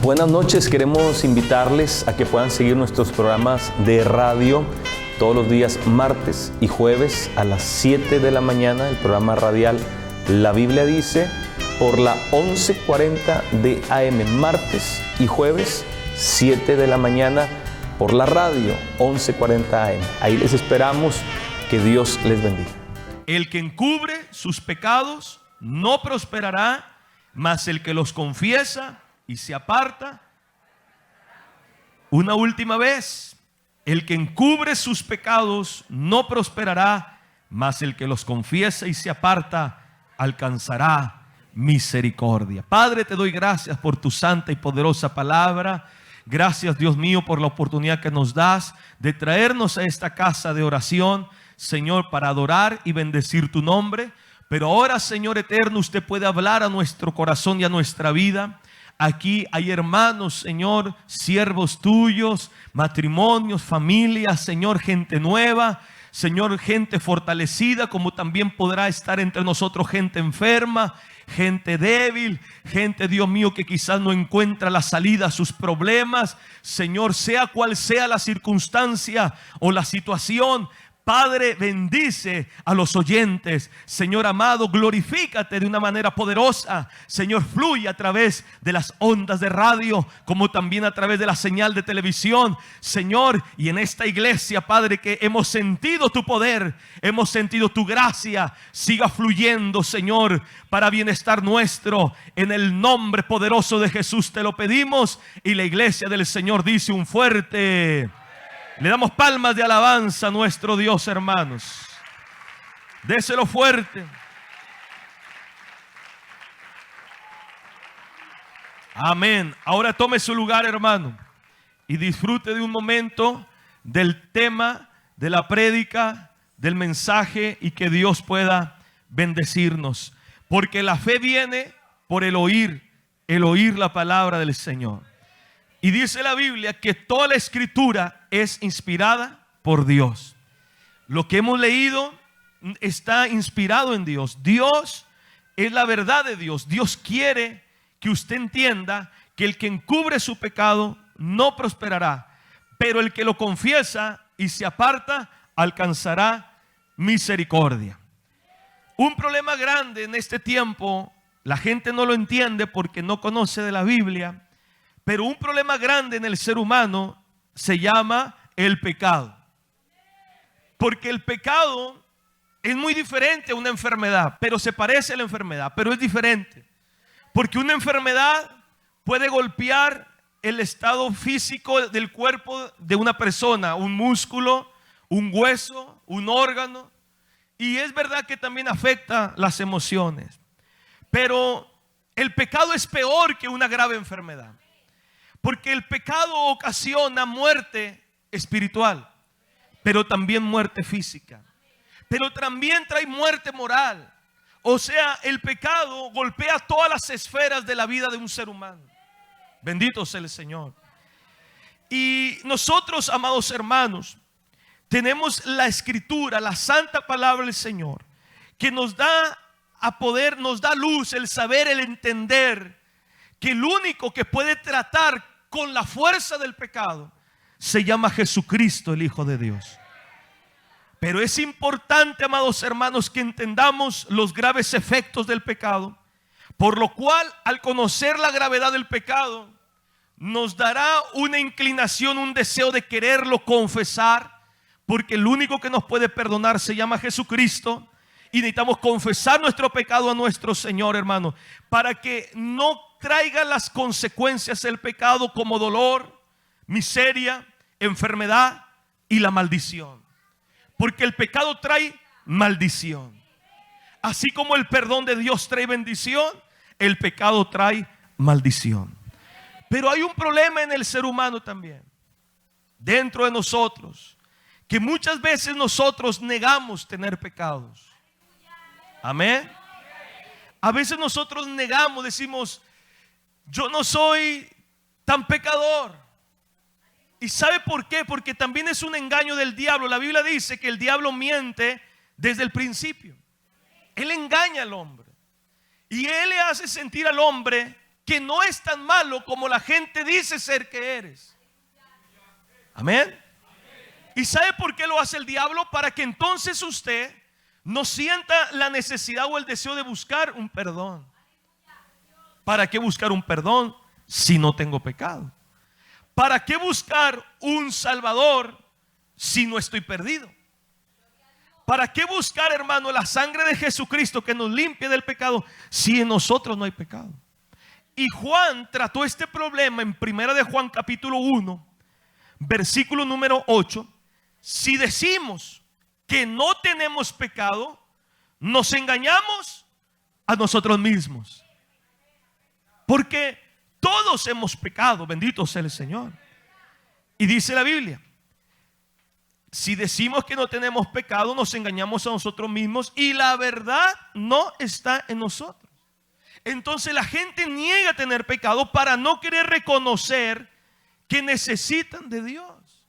Buenas noches, queremos invitarles a que puedan seguir nuestros programas de radio todos los días martes y jueves a las 7 de la mañana, el programa radial La Biblia Dice, por la 11:40 de AM, martes y jueves, 7 de la mañana, por la radio 11:40 AM. Ahí les esperamos, que Dios les bendiga. El que encubre sus pecados no prosperará, mas el que los confiesa y se aparta. Una última vez, el que encubre sus pecados no prosperará, mas el que los confiesa y se aparta alcanzará misericordia. Padre, te doy gracias por tu santa y poderosa palabra. Gracias, Dios mío, por la oportunidad que nos das de traernos a esta casa de oración, Señor, para adorar y bendecir tu nombre. Pero ahora, Señor eterno, usted puede hablar a nuestro corazón y a nuestra vida. Aquí hay hermanos, Señor, siervos tuyos, matrimonios, familias, Señor, gente nueva, Señor, gente fortalecida, como también podrá estar entre nosotros gente enferma, gente débil, gente, Dios mío, que quizás no encuentra la salida a sus problemas. Señor, sea cual sea la circunstancia o la situación, Padre, bendice a los oyentes. Señor amado, glorifícate de una manera poderosa. Señor, fluye a través de las ondas de radio, como también a través de la señal de televisión. Señor, y en esta iglesia, Padre, que hemos sentido tu poder, hemos sentido tu gracia, siga fluyendo, Señor, para bienestar nuestro. En el nombre poderoso de Jesús te lo pedimos. Y la iglesia del Señor dice un fuerte... Le damos palmas de alabanza a nuestro Dios, hermanos. Déselo fuerte. Amén. Ahora tome su lugar, hermano, y disfrute de un momento del tema, de la prédica, del mensaje, y que Dios pueda bendecirnos. Porque la fe viene por el oír la palabra del Señor. Y dice la Biblia que toda la escritura es inspirada por Dios. Lo que hemos leído está inspirado en Dios. Dios es la verdad de Dios. Dios quiere que usted entienda que el que encubre su pecado no prosperará, pero el que lo confiesa y se aparta alcanzará misericordia. Un problema grande en este tiempo, la gente no lo entiende porque no conoce de la Biblia. Pero un problema grande en el ser humano se llama el pecado. Porque el pecado es muy diferente a una enfermedad, pero se parece a la enfermedad, pero es diferente. Porque una enfermedad puede golpear el estado físico del cuerpo de una persona, un músculo, un hueso, un órgano. Y es verdad que también afecta las emociones. Pero el pecado es peor que una grave enfermedad. Porque el pecado ocasiona muerte espiritual, pero también muerte física, pero también trae muerte moral. O sea, el pecado golpea todas las esferas de la vida de un ser humano. Bendito sea el Señor. Y nosotros, amados hermanos, tenemos la escritura, la santa palabra del Señor, que nos da a poder, nos da luz, el saber, el entender que el único que puede tratar con la fuerza del pecado se llama Jesucristo, el Hijo de Dios. Pero es importante, amados hermanos, que entendamos los graves efectos del pecado, por lo cual, al conocer la gravedad del pecado, nos dará una inclinación, un deseo de quererlo confesar, porque el único que nos puede perdonar se llama Jesucristo. Y necesitamos confesar nuestro pecado a nuestro Señor, hermano, para que no traiga las consecuencias del pecado como dolor, miseria, enfermedad y la maldición. Porque el pecado trae maldición. Así como el perdón de Dios trae bendición, el pecado trae maldición. Pero hay un problema en el ser humano también, dentro de nosotros, que muchas veces nosotros negamos tener pecados. Amén. A veces nosotros negamos, decimos, yo no soy tan pecador. ¿Y sabe por qué? Porque también es un engaño del diablo. La Biblia dice que el diablo miente desde el principio. Él engaña al hombre. Y él le hace sentir al hombre que no es tan malo como la gente dice ser que eres. Amén. ¿Y sabe por qué lo hace el diablo? Para que entonces usted no sienta la necesidad o el deseo de buscar un perdón. ¿Para qué buscar un perdón si no tengo pecado? ¿Para qué buscar un salvador si no estoy perdido? ¿Para qué buscar, hermano, la sangre de Jesucristo que nos limpie del pecado si en nosotros no hay pecado? Y Juan trató este problema en 1 de Juan capítulo 1, versículo número 8. Si decimos que no tenemos pecado, nos engañamos a nosotros mismos. Porque todos hemos pecado, bendito sea el Señor. Y dice la Biblia, si decimos que no tenemos pecado, nos engañamos a nosotros mismos y la verdad no está en nosotros. Entonces la gente niega tener pecado para no querer reconocer que necesitan de Dios,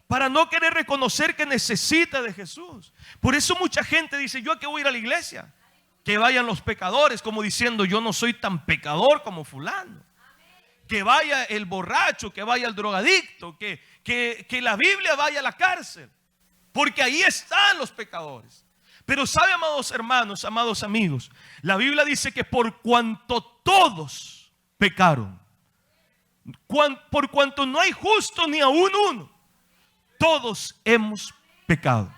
para no querer reconocer que necesita de Jesús. Por eso mucha gente dice: yo a qué voy a ir a la iglesia, que vayan los pecadores, como diciendo yo no soy tan pecador como fulano. Que vaya el borracho, que vaya el drogadicto, que la Biblia vaya a la cárcel, porque ahí están los pecadores. Pero sabe, amados hermanos, amados amigos, la Biblia dice que por cuanto todos pecaron, por cuanto no hay justo ni aún uno, todos hemos pecado.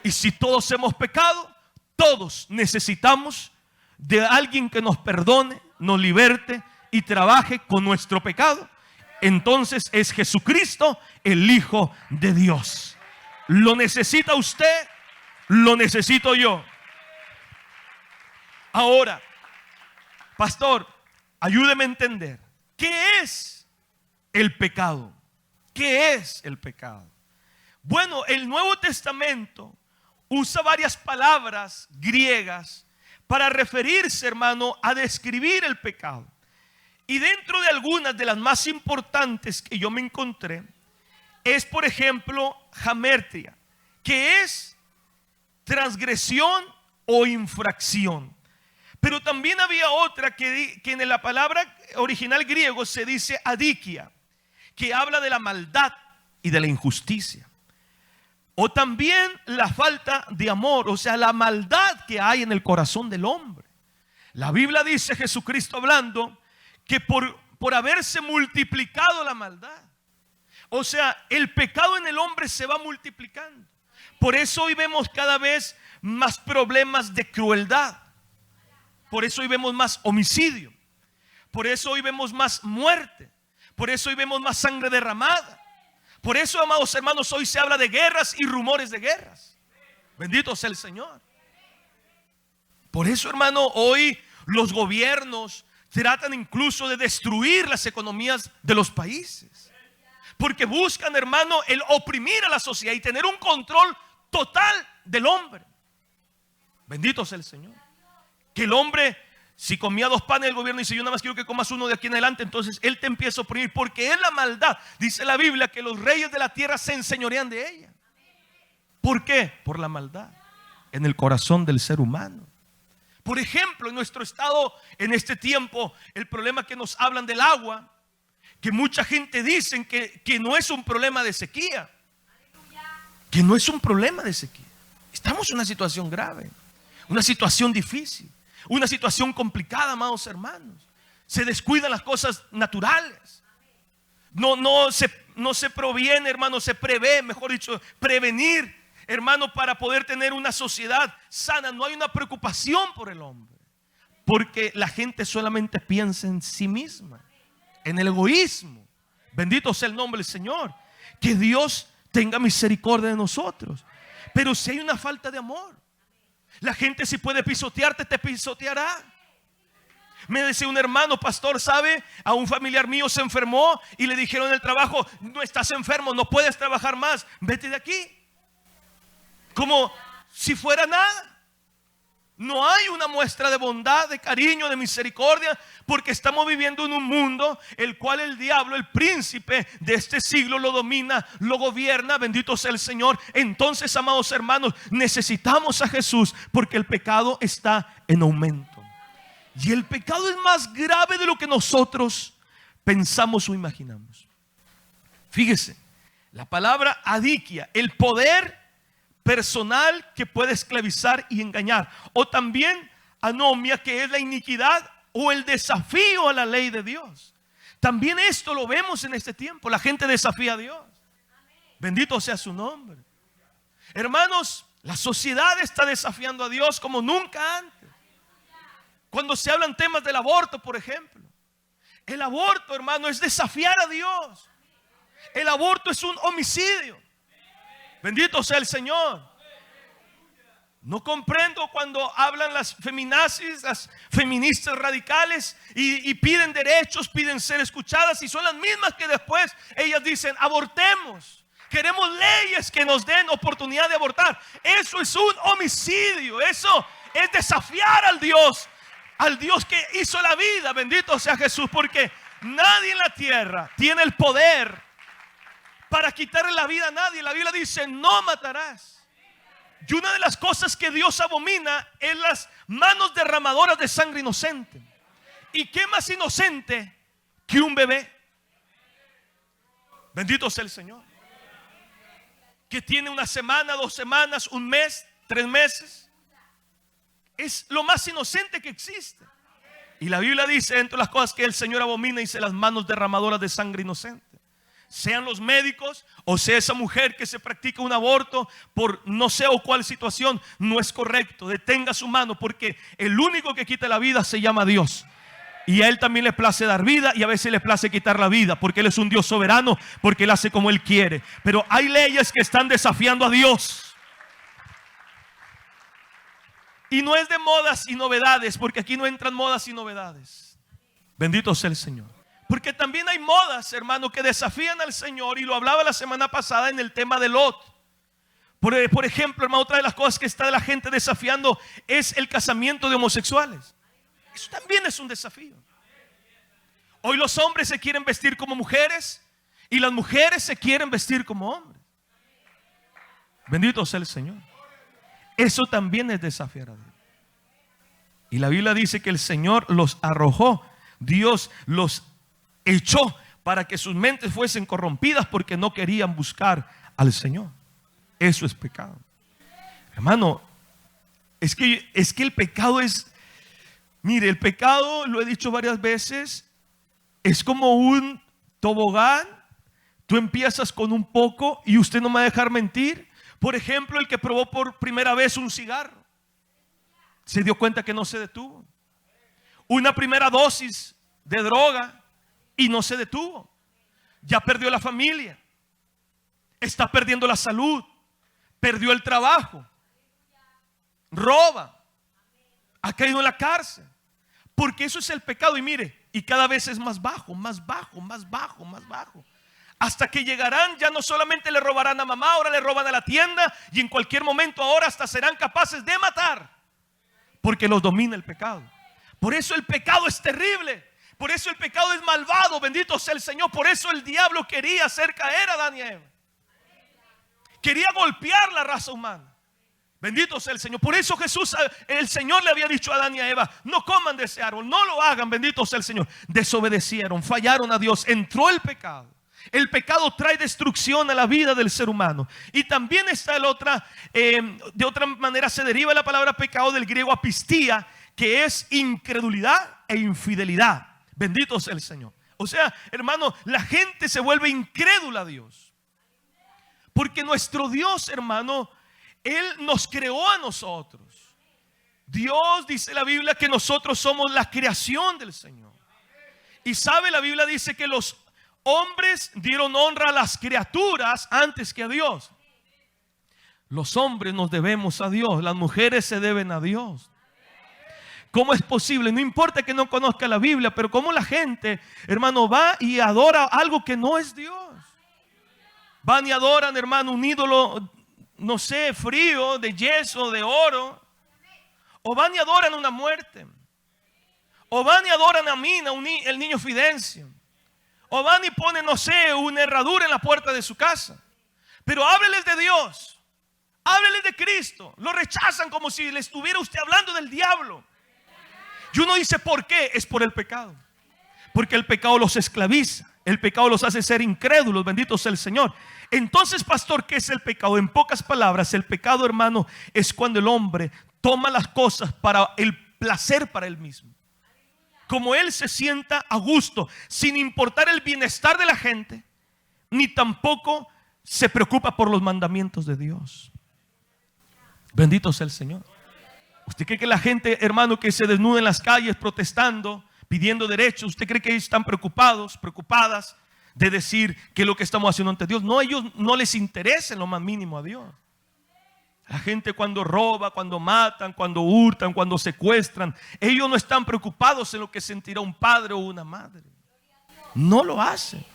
Y si todos hemos pecado, todos necesitamos de alguien que nos perdone, nos liberte y trabaje con nuestro pecado. Entonces es Jesucristo, el Hijo de Dios. Lo necesita usted, lo necesito yo. Ahora, pastor, ayúdeme a entender, ¿qué es el pecado? ¿Qué es el pecado? Bueno, el Nuevo Testamento usa varias palabras griegas para referirse, hermano, a describir el pecado. Y dentro de algunas de las más importantes que yo me encontré es, por ejemplo, hamartia, que es transgresión o infracción. Pero también había otra que en la palabra original griego se dice adikia, que habla de la maldad y de la injusticia. O también la falta de amor, o sea, la maldad que hay en el corazón del hombre. La Biblia dice, Jesucristo hablando, que por haberse multiplicado la maldad, o sea, el pecado en el hombre se va multiplicando. Por eso hoy vemos cada vez más problemas de crueldad. Por eso hoy vemos más homicidio. Por eso hoy vemos más muerte. Por eso hoy vemos más sangre derramada. Por eso, amados hermanos, hoy se habla de guerras y rumores de guerras. Bendito sea el Señor. Por eso, hermano, hoy los gobiernos tratan incluso de destruir las economías de los países, porque buscan, hermano, el oprimir a la sociedad y tener un control total del hombre. Bendito sea el Señor. Que el hombre, si comía 2 panes del gobierno y dice yo nada más quiero que comas uno de aquí en adelante, entonces él te empieza a oprimir, porque es la maldad. Dice la Biblia que los reyes de la tierra se enseñorean de ella. ¿Por qué? Por la maldad en el corazón del ser humano. Por ejemplo, en nuestro estado, en este tiempo, el problema que nos hablan del agua, que mucha gente dice que no es un problema de sequía, que no es un problema de sequía. Estamos en una situación grave, una situación difícil, una situación complicada, amados hermanos. Se descuidan las cosas naturales. No se proviene, hermano, se prevé, mejor dicho, prevenir, hermano, para poder tener una sociedad sana. No hay una preocupación por el hombre, porque la gente solamente piensa en sí misma, en el egoísmo. Bendito sea el nombre del Señor. Que Dios tenga misericordia de nosotros. Pero si hay una falta de amor, la gente si puede pisotearte, te pisoteará. Me decía un hermano, pastor, ¿sabe? A un familiar mío se enfermó y le dijeron en el trabajo: no estás enfermo, no puedes trabajar más, vete de aquí. Como si fuera nada. No hay una muestra de bondad, de cariño, de misericordia, porque estamos viviendo en un mundo el cual el diablo, el príncipe de este siglo, lo domina, lo gobierna. Bendito sea el Señor. Entonces, amados hermanos, necesitamos a Jesús, porque el pecado está en aumento. Y el pecado es más grave de lo que nosotros pensamos o imaginamos. Fíjese, la palabra adikia, el poder personal que puede esclavizar y engañar. O también anomia, que es la iniquidad o el desafío a la ley de Dios. También esto lo vemos en este tiempo. La gente desafía a Dios. Bendito sea su nombre. Hermanos, la sociedad está desafiando a Dios como nunca antes. Cuando se hablan temas del aborto, por ejemplo, el aborto, hermano, es desafiar a Dios. El aborto es un homicidio. Bendito sea el Señor. No comprendo cuando hablan las feminazis, las feministas radicales y piden derechos, piden ser escuchadas, y son las mismas que después ellas dicen: abortemos. Queremos leyes que nos den oportunidad de abortar. Eso es un homicidio. Eso es desafiar al Dios que hizo la vida. Bendito sea Jesús, porque nadie en la tierra tiene el poder para quitarle la vida a nadie. La Biblia dice: no matarás. Y una de las cosas que Dios abomina es las manos derramadoras de sangre inocente. ¿Y qué más inocente que un bebé? Bendito sea el Señor. Que tiene una semana, 2 semanas, 1 mes, 3 meses. Es lo más inocente que existe. Y la Biblia dice, entre las cosas que el Señor abomina, dice: las manos derramadoras de sangre inocente. Sean los médicos o sea esa mujer que se practica un aborto por no sé o cuál situación, no es correcto. Detenga su mano, porque el único que quita la vida se llama Dios. Y a Él también le place dar vida, y a veces le place quitar la vida, porque Él es un Dios soberano, porque Él hace como Él quiere. Pero hay leyes que están desafiando a Dios. Y no es de modas y novedades, porque aquí no entran modas y novedades. Bendito sea el Señor. Porque también hay modas, hermano, que desafían al Señor. Y lo hablaba la semana pasada en el tema de Lot. Por ejemplo, hermano, otra de las cosas que está la gente desafiando es el casamiento de homosexuales. Eso también es un desafío. Hoy los hombres se quieren vestir como mujeres y las mujeres se quieren vestir como hombres. Bendito sea el Señor. Eso también es desafiar a Dios. Y la Biblia dice que el Señor los arrojó. Dios los echó para que sus mentes fuesen corrompidas, porque no querían buscar al Señor. Eso es pecado. Hermano, es que el pecado es, mire, el pecado, lo he dicho varias veces, es como un tobogán. Tú empiezas con un poco, y usted no me va a dejar mentir. Por ejemplo, el que probó por primera vez un cigarro, se dio cuenta que no se detuvo. Una primera dosis de droga y no se detuvo. Ya perdió la familia, está perdiendo la salud, perdió el trabajo, roba, ha caído en la cárcel, porque eso es el pecado. Y mire, y cada vez es más bajo, más bajo, más bajo, más bajo, hasta que llegarán, ya no solamente le robarán a mamá, ahora le roban a la tienda, y en cualquier momento ahora hasta serán capaces de matar, porque los domina el pecado. Por eso el pecado es terrible. Por eso el pecado es malvado. Bendito sea el Señor. Por eso el diablo quería hacer caer a Adán y a Eva. Quería golpear la raza humana. Bendito sea el Señor. Por eso Jesús, el Señor le había dicho a Adán y a Eva: no coman de ese árbol, no lo hagan. Bendito sea el Señor. Desobedecieron, fallaron a Dios, entró el pecado. El pecado trae destrucción a la vida del ser humano. Y también está el otra, de otra manera se deriva la palabra pecado del griego apistía, que es incredulidad e infidelidad. Bendito sea el Señor. O sea, hermano, la gente se vuelve incrédula a Dios, porque nuestro Dios, hermano, Él nos creó a nosotros. Dios, dice la Biblia, que nosotros somos la creación del Señor. Y sabe, la Biblia dice que los hombres dieron honra a las criaturas antes que a Dios. Los hombres nos debemos a Dios, las mujeres se deben a Dios. ¿Cómo es posible? No importa que no conozca la Biblia, pero cómo la gente, hermano, va y adora algo que no es Dios. Van y adoran, hermano, un ídolo, no sé, frío, de yeso, de oro. O van y adoran una muerte. O van y adoran a Mina, el niño Fidencio. O van y ponen, no sé, una herradura en la puerta de su casa. Pero hábleles de Dios, hábleles de Cristo. Lo rechazan como si le estuviera usted hablando del diablo. Y uno dice, ¿por qué? Es por el pecado. Porque el pecado los esclaviza. El pecado los hace ser incrédulos. Bendito sea el Señor. Entonces, pastor, ¿qué es el pecado? En pocas palabras, el pecado, hermano, es cuando el hombre toma las cosas para el placer para él mismo. Como él se sienta a gusto, sin importar el bienestar de la gente, ni tampoco se preocupa por los mandamientos de Dios. Bendito sea el Señor. ¿Usted cree que la gente, hermano, que se desnuda en las calles protestando, pidiendo derechos, usted cree que ellos están preocupadas de decir que lo que estamos haciendo ante Dios? No, a ellos no les interesa en lo más mínimo a Dios. La gente cuando roba, cuando matan, cuando hurtan, cuando secuestran, ellos no están preocupados en lo que sentirá un padre o una madre. No lo hacen.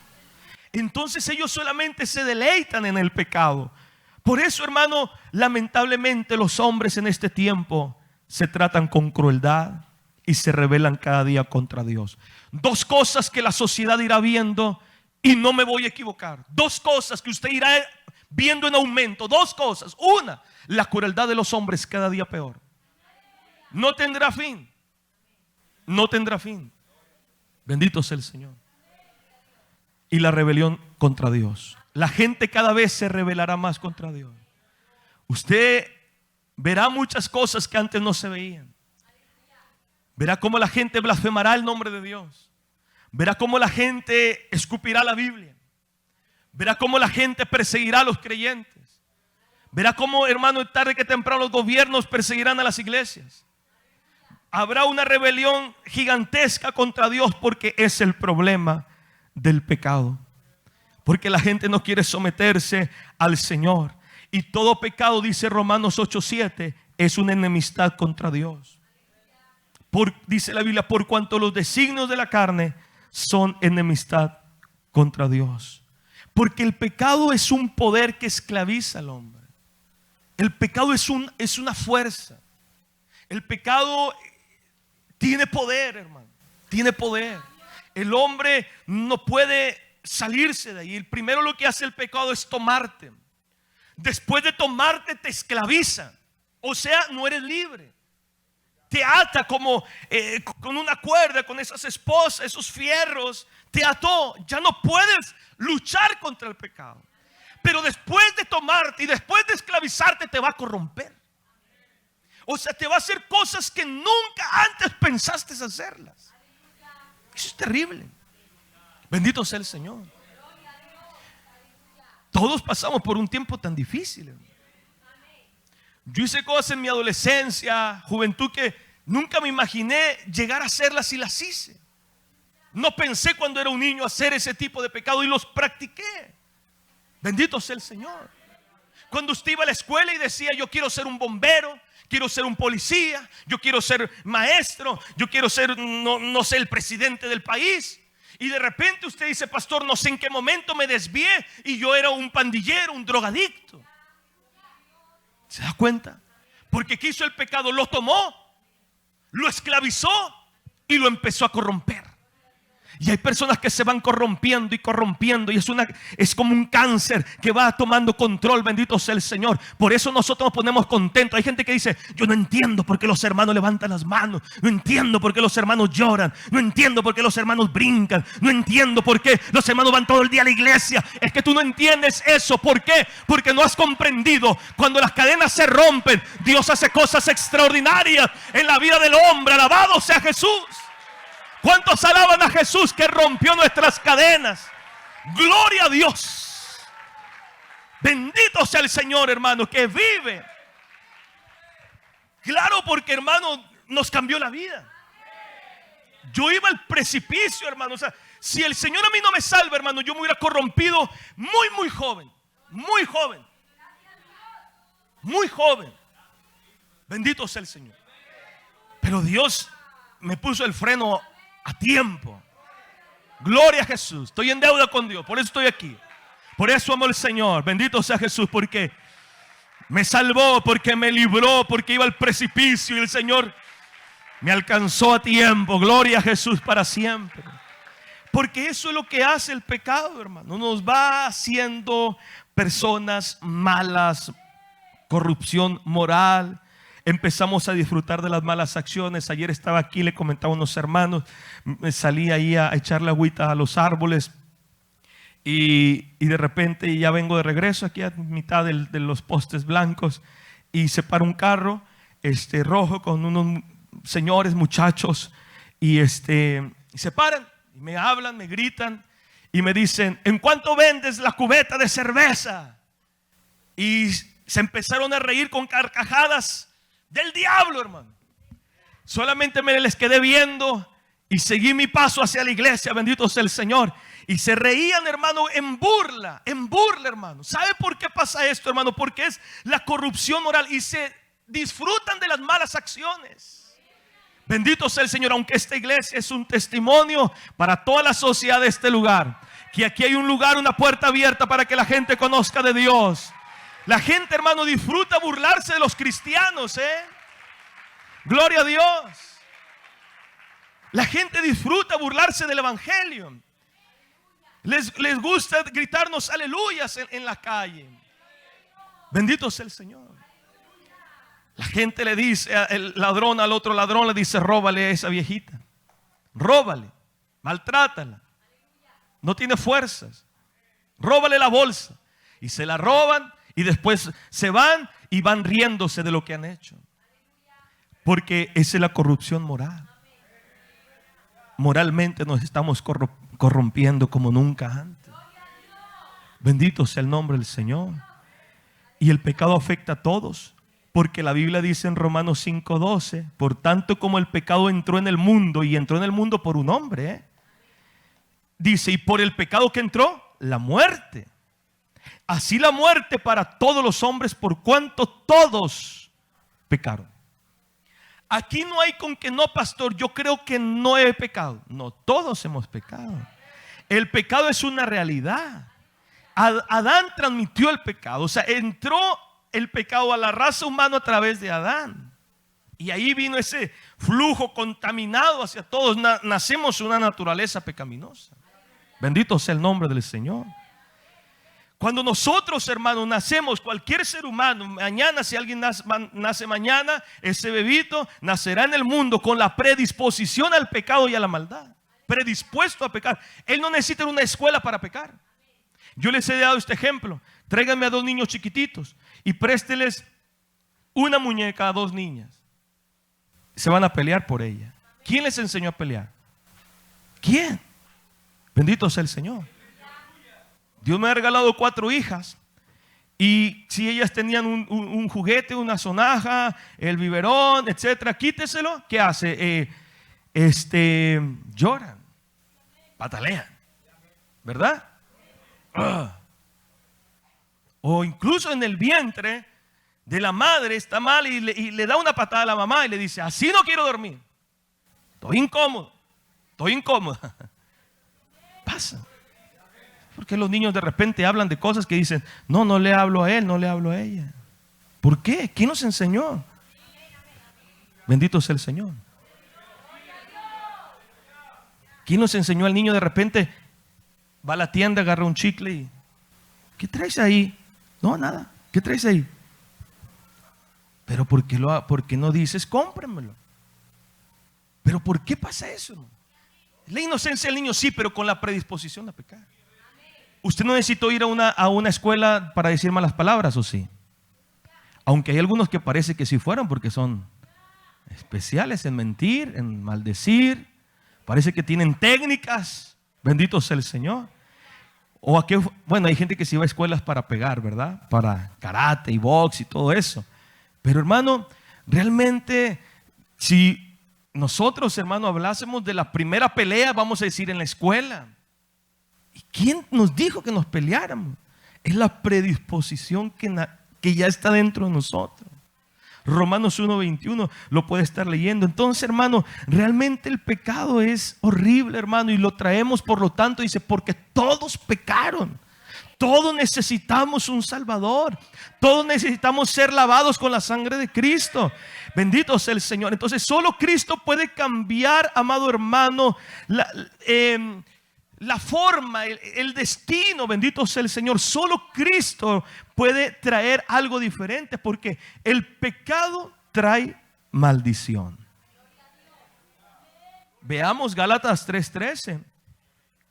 Entonces ellos solamente se deleitan en el pecado. Por eso, hermano, lamentablemente los hombres en este tiempo se tratan con crueldad y se rebelan cada día contra Dios. Dos cosas que la sociedad irá viendo, y no me voy a equivocar. Dos cosas que usted irá viendo en aumento. Dos cosas. Una, la crueldad de los hombres cada día peor. No tendrá fin. No tendrá fin. Bendito sea el Señor. Y la rebelión contra Dios. La gente cada vez se rebelará más contra Dios. Usted verá muchas cosas que antes no se veían. Verá cómo la gente blasfemará el nombre de Dios. Verá cómo la gente escupirá la Biblia. Verá cómo la gente perseguirá a los creyentes. Verá cómo, hermano, tarde que temprano los gobiernos perseguirán a las iglesias. Habrá una rebelión gigantesca contra Dios porque es el problema del pecado. Porque la gente no quiere someterse al Señor. Y todo pecado, dice Romanos 8:7, es una enemistad contra Dios. Dice la Biblia, por cuanto los designios de la carne son enemistad contra Dios. Porque el pecado es un poder que esclaviza al hombre. El pecado es una fuerza. El pecado tiene poder, hermano. Tiene poder. El hombre no puede salirse de ahí. El primero lo que hace el pecado es tomarte. Después de tomarte te esclaviza. O sea, no eres libre. Te ata como con una cuerda, con esas esposas, esos fierros. Te ató. Ya no puedes luchar contra el pecado. Pero después de tomarte y después de esclavizarte te va a corromper. O sea, te va a hacer cosas que nunca antes pensaste hacerlas. Eso es terrible. Bendito sea el Señor. Todos pasamos por un tiempo tan difícil. Yo hice cosas en mi adolescencia, juventud, que nunca me imaginé llegar a hacerlas y las hice. No pensé cuando era un niño hacer ese tipo de pecado y los practiqué. Bendito sea el Señor. Cuando usted iba a la escuela y decía, yo quiero ser un bombero, quiero ser un policía, yo quiero ser maestro, yo quiero ser, no sé, el presidente del país. Y de repente usted dice, pastor, no sé en qué momento me desvié y yo era un pandillero, un drogadicto. ¿Se da cuenta? Porque quiso el pecado, lo tomó, lo esclavizó y lo empezó a corromper. Y hay personas que se van corrompiendo y es como un cáncer que va tomando control. Bendito sea el Señor. Por eso nosotros nos ponemos contentos. Hay gente que dice, yo no entiendo por qué los hermanos levantan las manos, no entiendo por qué los hermanos lloran, no entiendo por qué los hermanos brincan, no entiendo por qué los hermanos van todo el día a la iglesia. Es que tú no entiendes eso. ¿Por qué? Porque no has comprendido. Cuando las cadenas se rompen, Dios hace cosas extraordinarias en la vida del hombre. Alabado sea Jesús. ¿Cuántos alaban a Jesús que rompió nuestras cadenas? Gloria a Dios. Bendito sea el Señor, hermano, que vive. Claro, porque, hermano, nos cambió la vida. Yo iba al precipicio, hermano. O sea, si el Señor a mí no me salva, hermano, yo me hubiera corrompido muy joven. Muy joven. Muy joven. Bendito sea el Señor. Pero Dios me puso el freno a tiempo. Gloria a Jesús. Estoy en deuda con Dios, por eso estoy aquí. Por eso amo al Señor. Bendito sea Jesús, porque me salvó, porque me libró, porque iba al precipicio y el Señor me alcanzó a tiempo. Gloria a Jesús para siempre. Porque eso es lo que hace el pecado, hermano. Nos va haciendo personas malas, corrupción moral. empezamos a disfrutar de las malas acciones. Ayer estaba aquí, le comentaba a unos hermanos, me salí ahí a echarle agüita a los árboles y de repente ya vengo de regreso aquí a mitad de los postes blancos y se para un carro rojo con unos señores, muchachos, y se paran y me hablan, me gritan y me dicen: ¿en cuánto vendes la cubeta de cerveza? Y se empezaron a reír con carcajadas del diablo, hermano. Solamente me les quedé viendo y seguí mi paso hacia la iglesia, bendito sea el Señor. Y se reían, hermano, en burla, hermano. ¿Sabe por qué pasa esto, hermano? Porque es la corrupción moral y se disfrutan de las malas acciones. Bendito sea el Señor, aunque esta iglesia es un testimonio para toda la sociedad de este lugar, que aquí hay un lugar, una puerta abierta para que la gente conozca de Dios. La gente, hermano, disfruta burlarse de los cristianos, Gloria a Dios. La gente disfruta burlarse del evangelio. Les gusta gritarnos aleluyas en la calle. Bendito sea el Señor. La gente le dice, el ladrón al otro ladrón le dice: róbale a esa viejita, róbale, maltrátala, no tiene fuerzas, róbale la bolsa. Y se la roban y después se van y van riéndose de lo que han hecho. Porque esa es la corrupción moral. Moralmente nos estamos corrompiendo como nunca antes. Bendito sea el nombre del Señor. Y el pecado afecta a todos, porque la Biblia dice en Romanos 5:12: por tanto como el pecado entró en el mundo, y entró en el mundo por un hombre, dice, y por el pecado que entró, la muerte. Así la muerte para todos los hombres, por cuanto todos pecaron. Aquí no hay con que no, pastor, yo creo que no he pecado. No, todos hemos pecado. El pecado es una realidad. Adán transmitió el pecado. O sea, entró el pecado a la raza humana a través de Adán. Y ahí vino ese flujo contaminado hacia todos. Nacemos una naturaleza pecaminosa. Bendito sea el nombre del Señor. Cuando nosotros, hermanos, nacemos, cualquier ser humano, mañana, si alguien nace mañana, ese bebito nacerá en el mundo con la predisposición al pecado y a la maldad. Predispuesto a pecar. Él no necesita una escuela para pecar. Yo les he dado este ejemplo. Tráiganme a 2 niños chiquititos y présteles una muñeca a 2 niñas. Se van a pelear por ella. ¿Quién les enseñó a pelear? ¿Quién? Bendito sea el Señor. Dios me ha regalado 4 hijas. Y si ellas tenían un juguete, una sonaja, el biberón, etcétera, quíteselo. ¿Qué hace? Lloran, patalean, ¿verdad? O incluso en el vientre de la madre está mal y le da una patada a la mamá y le dice: así no quiero dormir, estoy incómodo, estoy incómoda. Pasa. Porque los niños de repente hablan de cosas que dicen: no le hablo a él, no le hablo a ella. ¿Por qué? ¿Quién nos enseñó? Bendito sea el Señor. ¿Quién nos enseñó? Al niño de repente va a la tienda, agarra un chicle y: ¿qué traes ahí? No, nada. ¿Qué traes ahí? Pero ¿por qué no dices cómpramelo? ¿Pero por qué pasa eso? La inocencia del niño sí, pero con la predisposición a pecar. Usted no necesitó ir a una escuela para decir malas palabras, ¿o sí? Aunque hay algunos que parece que sí fueron, porque son especiales en mentir, en maldecir. Parece que tienen técnicas. Bendito sea el Señor. O bueno, hay gente que sí va a escuelas para pegar, ¿verdad? Para karate y box y todo eso. Pero hermano, realmente, si nosotros, hermano, hablásemos de la primera pelea, vamos a decir, en la escuela. ¿Y quién nos dijo que nos peleáramos? Es la predisposición que ya está dentro de nosotros. Romanos 1:21 lo puede estar leyendo. Entonces, hermano, realmente el pecado es horrible, hermano, y lo traemos, por lo tanto, dice, porque todos pecaron. Todos necesitamos un Salvador. Todos necesitamos ser lavados con la sangre de Cristo. Bendito sea el Señor. Entonces, solo Cristo puede cambiar, amado hermano, la forma, el destino. Bendito sea el Señor. Solo Cristo puede traer algo diferente, porque el pecado trae maldición. Veamos Gálatas 3:13.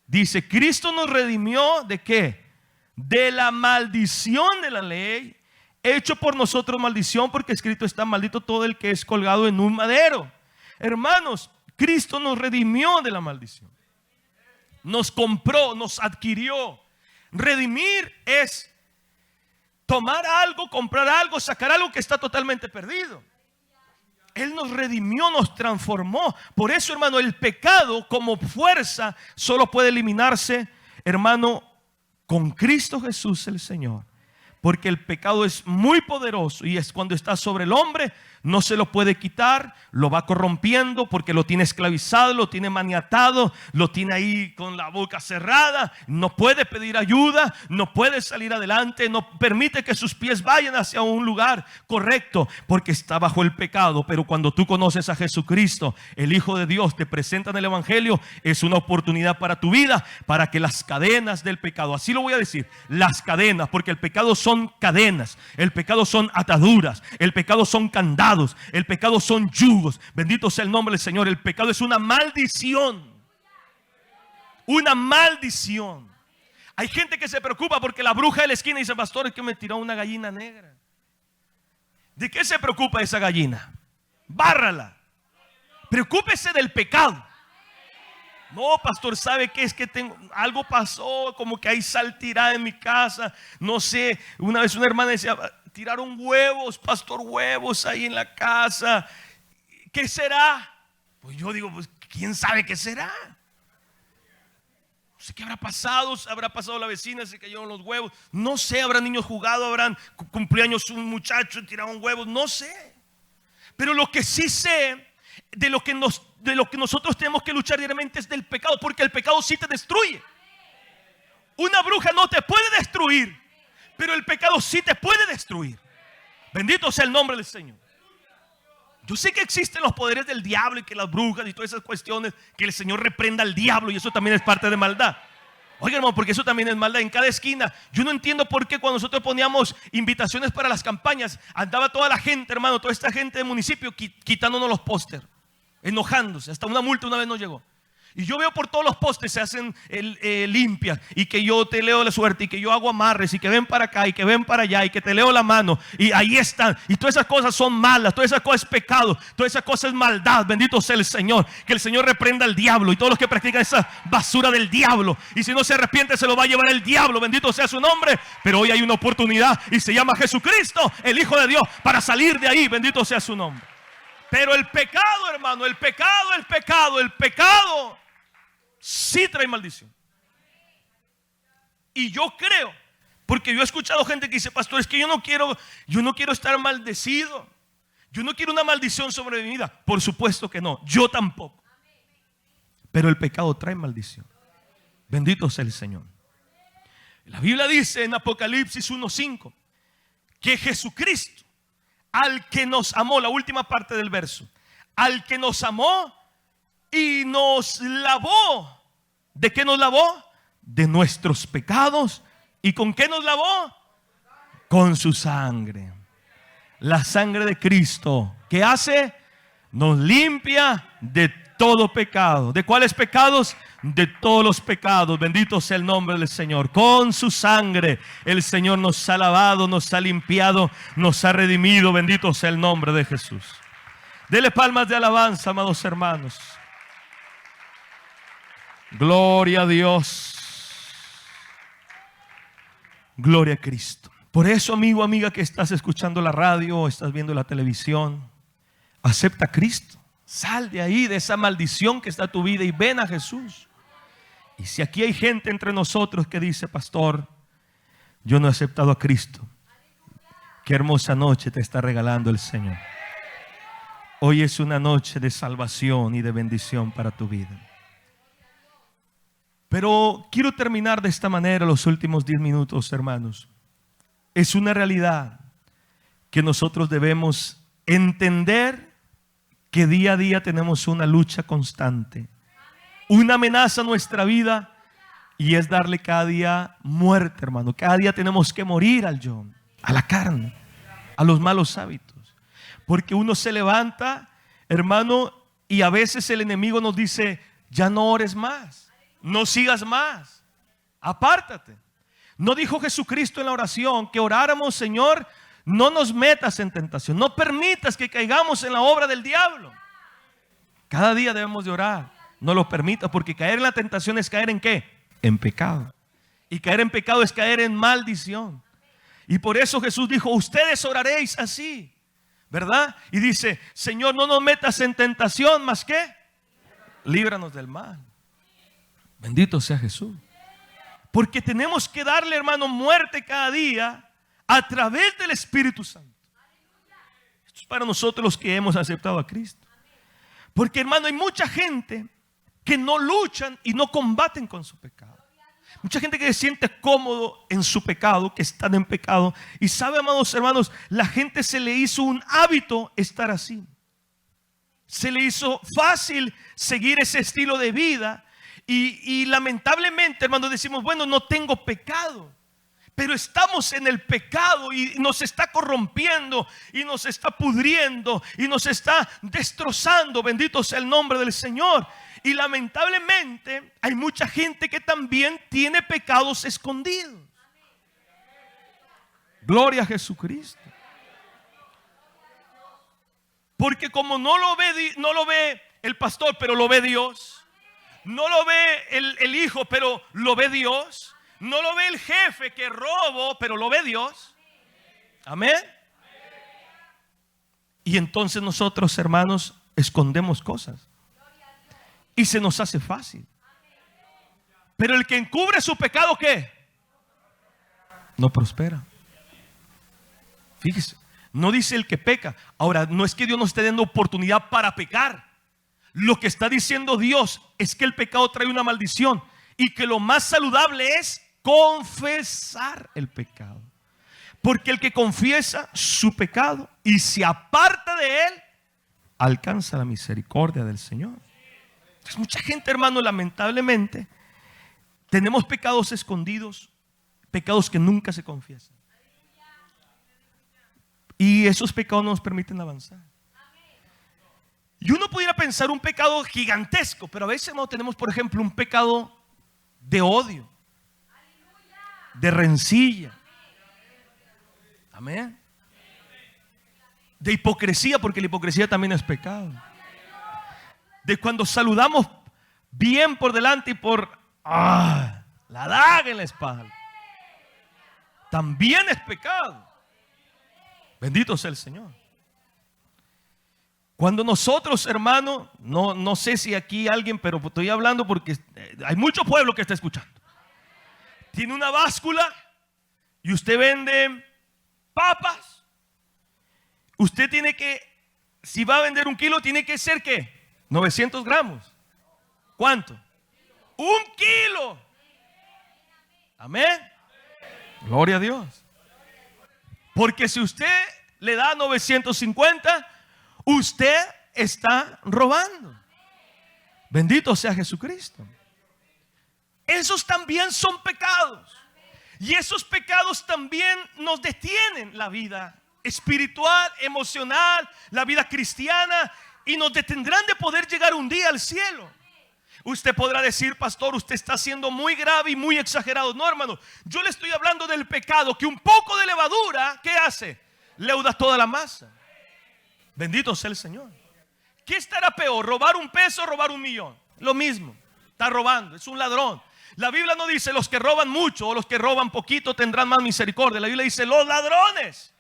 Dice, Cristo nos redimió ¿de qué? De la maldición de la ley, hecho por nosotros maldición, porque escrito está: maldito todo el que es colgado en un madero. Hermanos, Cristo nos redimió de la maldición. Nos compró, nos adquirió. Redimir es tomar algo, comprar algo, sacar algo que está totalmente perdido. Él nos redimió, nos transformó. Por eso, hermano, el pecado como fuerza solo puede eliminarse, hermano, con Cristo Jesús el Señor. Porque el pecado es muy poderoso y es cuando está sobre el hombre, no se lo puede quitar, lo va corrompiendo porque lo tiene esclavizado, lo tiene maniatado, lo tiene ahí con la boca cerrada, no puede pedir ayuda, no puede salir adelante, no permite que sus pies vayan hacia un lugar correcto porque está bajo el pecado. Pero cuando tú conoces a Jesucristo, el Hijo de Dios, te presenta en el Evangelio, es una oportunidad para tu vida, para que las cadenas del pecado, así lo voy a decir, las cadenas, porque el pecado son cadenas, el pecado son ataduras, el pecado son candados, el pecado son yugos. Bendito sea el nombre del Señor. El pecado es una maldición. Una maldición. Hay gente que se preocupa porque la bruja de la esquina dice: pastor, es que me tiró una gallina negra. ¿De qué se preocupa esa gallina? Bárrala. Preocúpese del pecado. No, pastor, ¿sabe qué? Es que algo pasó, como que hay sal tirada en mi casa. No sé, una vez una hermana decía: tiraron huevos, pastor, huevos ahí en la casa. ¿Qué será? Pues yo digo, pues ¿quién sabe qué será? No sé qué habrá pasado. Habrá pasado la vecina, se cayeron los huevos. No sé, habrán niños jugado, habrán cumpleaños un muchacho, tiraron huevos. No sé. Pero lo que sí sé, de lo que nosotros tenemos que luchar diariamente, es del pecado, porque el pecado sí te destruye. Una bruja no te puede destruir, pero el pecado sí te puede destruir. Bendito sea el nombre del Señor. Yo sé que existen los poderes del diablo y que las brujas y todas esas cuestiones, que el Señor reprenda al diablo, y eso también es parte de maldad. Oiga, hermano, porque eso también es maldad en cada esquina. Yo no entiendo por qué cuando nosotros poníamos invitaciones para las campañas, andaba toda la gente, hermano, toda esta gente del municipio quitándonos los póster, enojándose. Hasta una multa una vez nos llegó. Y yo veo por todos los postes se hacen limpias, y que yo te leo la suerte, y que yo hago amarres, y que ven para acá, y que ven para allá, y que te leo la mano, y ahí están. Y todas esas cosas son malas, todas esas cosas es pecado, todas esas cosas es maldad. Bendito sea el Señor. Que el Señor reprenda al diablo y todos los que practican esa basura del diablo. Y si no se arrepiente, se lo va a llevar el diablo. Bendito sea su nombre. Pero hoy hay una oportunidad y se llama Jesucristo, el Hijo de Dios, para salir de ahí. Bendito sea su nombre. Pero el pecado, hermano, el pecado sí trae maldición. Y yo creo, porque yo he escuchado gente que dice: pastor, es que yo no quiero estar maldecido, yo no quiero una maldición sobre mi vida. Por supuesto que no, yo tampoco. Pero el pecado trae maldición. Bendito sea el Señor. La Biblia dice en Apocalipsis 1:5 que Jesucristo, al que nos amó, la última parte del verso, al que nos amó y nos lavó. ¿De qué nos lavó? De nuestros pecados. ¿Y con qué nos lavó? Con su sangre. La sangre de Cristo, ¿qué hace? Nos limpia de todo pecado. ¿De cuáles pecados? De todos los pecados. Bendito sea el nombre del Señor. Con su sangre el Señor nos ha lavado, nos ha limpiado, nos ha redimido. Bendito sea el nombre de Jesús. Dele palmas de alabanza, amados hermanos. Gloria a Dios. Gloria a Cristo. Por eso, amigo, amiga, que estás escuchando la radio o estás viendo la televisión, acepta a Cristo. Sal de ahí, de esa maldición que está en tu vida, y ven a Jesús. Y si aquí hay gente entre nosotros que dice: pastor, yo no he aceptado a Cristo, qué hermosa noche te está regalando el Señor. Hoy es una noche de salvación y de bendición para tu vida. Pero quiero terminar de esta manera los últimos 10 minutos, hermanos. Es una realidad que nosotros debemos entender, que día a día tenemos una lucha constante, una amenaza a nuestra vida, y es darle cada día muerte, hermano. Cada día tenemos que morir al yo, a la carne, a los malos hábitos. Porque uno se levanta, hermano, y a veces el enemigo nos dice, ya no ores más, no sigas más, apártate. ¿No dijo Jesucristo en la oración que oráramos, Señor, no nos metas en tentación, no permitas que caigamos en la obra del diablo? Cada día debemos de orar, no lo permitas, porque caer en la tentación es caer en ¿qué? En pecado. Y caer en pecado es caer en maldición. Y por eso Jesús dijo, ustedes oraréis así, ¿verdad? Y dice, Señor, no nos metas en tentación, ¿más qué? Líbranos del mal. Bendito sea Jesús. Porque tenemos que darle, hermano, muerte cada día a través del Espíritu Santo. Esto es para nosotros los que hemos aceptado a Cristo. Porque, hermano, hay mucha gente que no luchan y no combaten con su pecado. Mucha gente que se siente cómodo en su pecado, que están en pecado. Y sabe, amados hermanos, la gente se le hizo un hábito estar así. Se le hizo fácil seguir ese estilo de vida. Y lamentablemente, hermanos, decimos, bueno, no tengo pecado. Pero estamos en el pecado y nos está corrompiendo y nos está pudriendo y nos está destrozando. Bendito sea el nombre del Señor. Y lamentablemente hay mucha gente que también tiene pecados escondidos. Gloria a Jesucristo. Porque como no lo ve el pastor, pero lo ve Dios. No lo ve el hijo, pero lo ve Dios. No lo ve el jefe que robo, pero lo ve Dios. Amén. Y entonces nosotros, hermanos, escondemos cosas. Y se nos hace fácil. Pero el que encubre su pecado, ¿qué? No prospera. Fíjese, no dice el que peca. Ahora, no es que Dios nos esté dando oportunidad para pecar. Lo que está diciendo Dios es que el pecado trae una maldición y que lo más saludable es confesar el pecado. Porque el que confiesa su pecado y se aparta de él, alcanza la misericordia del Señor. Entonces, mucha gente, hermano, lamentablemente, tenemos pecados escondidos, pecados que nunca se confiesan. Y esos pecados no nos permiten avanzar. Y uno pudiera pensar un pecado gigantesco, pero a veces no tenemos, por ejemplo, un pecado de odio, de rencilla. Amén. De hipocresía, porque la hipocresía también es pecado. De cuando saludamos bien por delante y por la daga en la espalda, también es pecado. Bendito sea el Señor. Cuando nosotros, hermano, no sé si aquí alguien, pero estoy hablando porque hay mucho pueblo que está escuchando. Tiene una báscula y usted vende papas. Usted tiene que, si va a vender 1 kilo, tiene que ser ¿qué? 900 gramos. ¿Cuánto? 1 kilo. Amén. Gloria a Dios. Porque si usted le da 950, usted está robando. Bendito sea Jesucristo. Esos también son pecados. Y esos pecados también nos detienen la vida espiritual, emocional, la vida cristiana, y nos detendrán de poder llegar un día al cielo. Usted podrá decir, pastor, usted está siendo muy grave y muy exagerado. No, hermano, yo le estoy hablando del pecado, que un poco de levadura, ¿qué hace? Leuda toda la masa. Bendito sea el Señor. ¿Qué estará peor? ¿Robar 1 peso o robar 1 millón? Lo mismo, está robando, es un ladrón. La Biblia no dice los que roban mucho o los que roban poquito tendrán más misericordia. La Biblia dice los ladrones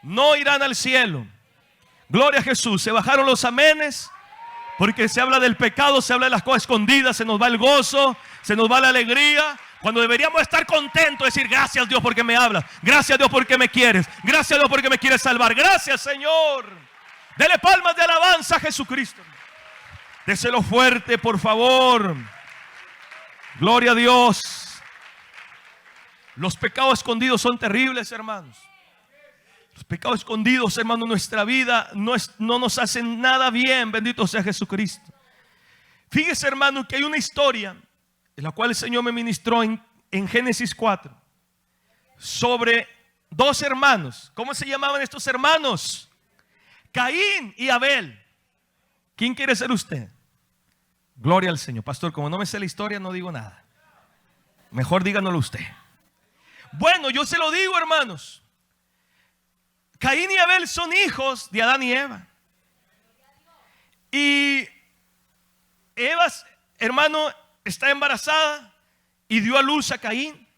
no irán al cielo. Gloria a Jesús. Se bajaron los amenes. Porque se habla del pecado, se habla de las cosas escondidas, se nos va el gozo, se nos va la alegría. Cuando deberíamos estar contentos, decir gracias Dios porque me hablas, gracias Dios porque me quieres, gracias Dios porque me quieres salvar, gracias Señor. Dele palmas de alabanza a Jesucristo. Déselo fuerte, por favor. Gloria a Dios. Los pecados escondidos son terribles, hermanos. Los pecados escondidos, hermano, en nuestra vida no nos hacen nada bien. Bendito sea Jesucristo. Fíjese, hermano, que hay una historia en la cual el Señor me ministró en Génesis 4 sobre 2 hermanos. ¿Cómo se llamaban estos hermanos? Caín y Abel. ¿Quién quiere ser usted? Gloria al Señor. Pastor, como no me sé la historia, no digo nada. Mejor díganoslo usted. Bueno, yo se lo digo, hermanos. Caín y Abel son hijos de Adán y Eva. Y Eva, hermano, está embarazada y dio a luz a Caín.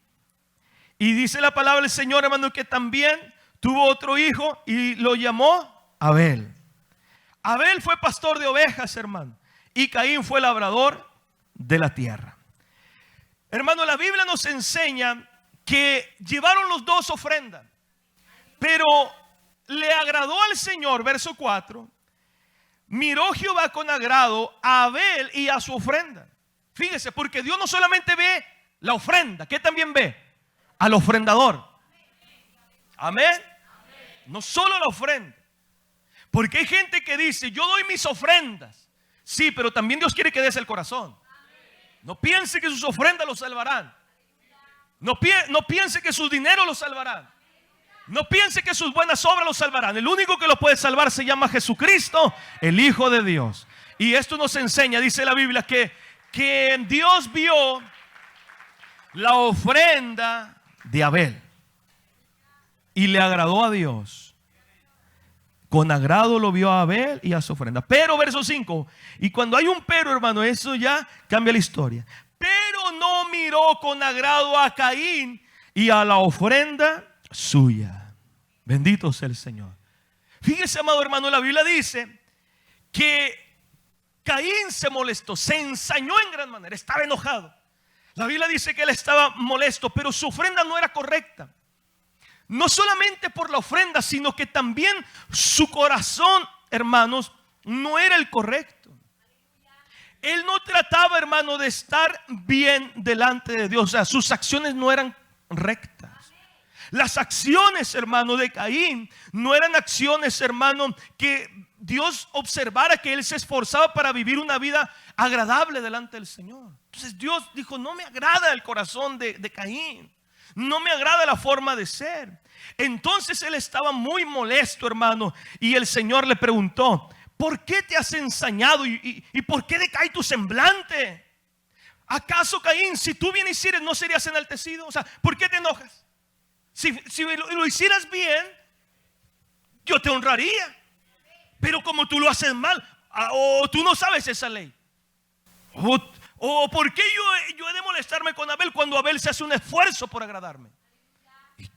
Y dice la palabra del Señor, hermano, que también tuvo otro hijo y lo llamó Abel. Abel fue pastor de ovejas, hermano, y Caín fue labrador de la tierra. Hermano, la Biblia nos enseña que llevaron los dos ofrendas, pero le agradó al Señor, verso 4. Miró Jehová con agrado a Abel y a su ofrenda. Fíjese, porque Dios no solamente ve la ofrenda, ¿qué también ve? Al ofrendador. Amén. No solo la ofrenda. Porque hay gente que dice, yo doy mis ofrendas. Sí, pero también Dios quiere que des el corazón. No piense que sus ofrendas lo salvarán. No piense que sus dineros lo salvarán. No piense que sus buenas obras lo salvarán. El único que lo puede salvar se llama Jesucristo, el Hijo de Dios. Y esto nos enseña, dice la Biblia, que Dios vio la ofrenda de Abel y le agradó a Dios. Con agrado lo vio a Abel y a su ofrenda. Pero, verso 5, y cuando hay un pero, hermano, eso ya cambia la historia. Pero no miró con agrado a Caín y a la ofrenda suya. Bendito sea el Señor. Fíjese, amado hermano, la Biblia dice que Caín se molestó, se ensañó en gran manera, estaba enojado. La Biblia dice que él estaba molesto, pero su ofrenda no era correcta. No solamente por la ofrenda, sino que también su corazón, hermanos, no era el correcto. Él no trataba, hermano, de estar bien delante de Dios. O sea, sus acciones no eran rectas. Las acciones, hermano, de Caín no eran acciones, hermano, que Dios observara que él se esforzaba para vivir una vida agradable delante del Señor. Entonces Dios dijo, no me agrada el corazón de Caín. No me agrada la forma de ser. Entonces él estaba muy molesto, hermano, y el Señor le preguntó, ¿por qué te has ensañado y por qué decae tu semblante? ¿Acaso, Caín, si tú bien hicieras, no serías enaltecido? O sea, ¿por qué te enojas? Si lo hicieras bien, yo te honraría. Pero como tú lo haces mal, o tú no sabes esa ley, o ¿por qué yo he de molestarme con Abel cuando Abel se hace un esfuerzo por agradarme?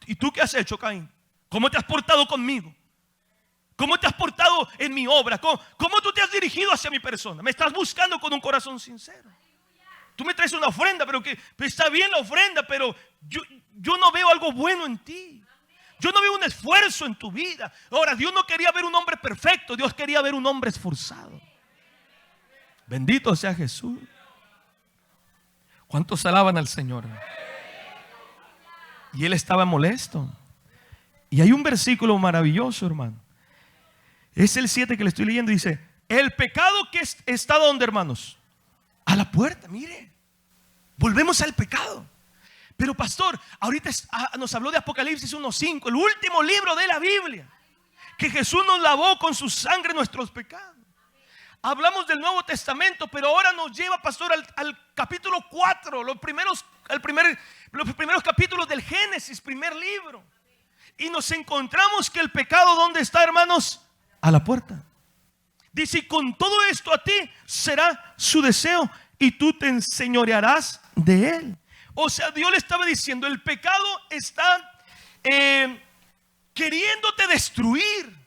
¿Y tú qué has hecho, Caín? ¿Cómo te has portado conmigo? ¿Cómo te has portado en mi obra? ¿Cómo tú te has dirigido hacia mi persona? Me estás buscando con un corazón sincero. Tú me traes una ofrenda, pero que está bien la ofrenda, pero yo no veo algo bueno en ti. Yo no veo un esfuerzo en tu vida. Ahora, Dios no quería ver un hombre perfecto, Dios quería ver un hombre esforzado. Bendito sea Jesús. ¿Cuántos alaban al Señor? Y él estaba molesto. Y hay un versículo maravilloso, hermano. Es el 7 que le estoy leyendo. Dice, el pecado que está ¿dónde, hermanos? A la puerta, mire. Volvemos al pecado. Pero pastor, ahorita nos habló de Apocalipsis 1:5, el último libro de la Biblia, que Jesús nos lavó con su sangre nuestros pecados. Hablamos del Nuevo Testamento, pero ahora nos lleva, pastor, al capítulo 4, los primeros capítulos del Génesis, primer libro. Y nos encontramos que el pecado, ¿dónde está, hermanos? A la puerta. Dice, y con todo esto a ti será su deseo y tú te enseñorearás de él. O sea, Dios le estaba diciendo, el pecado está queriéndote destruir.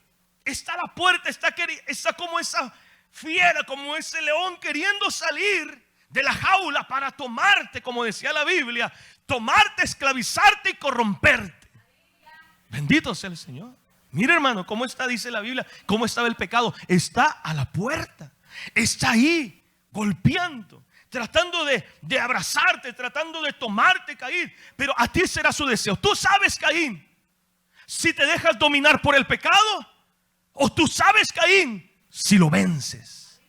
Está a la puerta, está como esa fiera, como ese león queriendo salir de la jaula para tomarte, como decía la Biblia, tomarte, esclavizarte y corromperte. Bendito sea el Señor. Mira, hermano, cómo está, dice la Biblia, cómo estaba el pecado. Está a la puerta, está ahí golpeando, tratando de abrazarte, tratando de tomarte, Caín. Pero a ti será su deseo. Tú sabes, Caín, si te dejas dominar por el pecado, o tú sabes, Caín, si lo vences.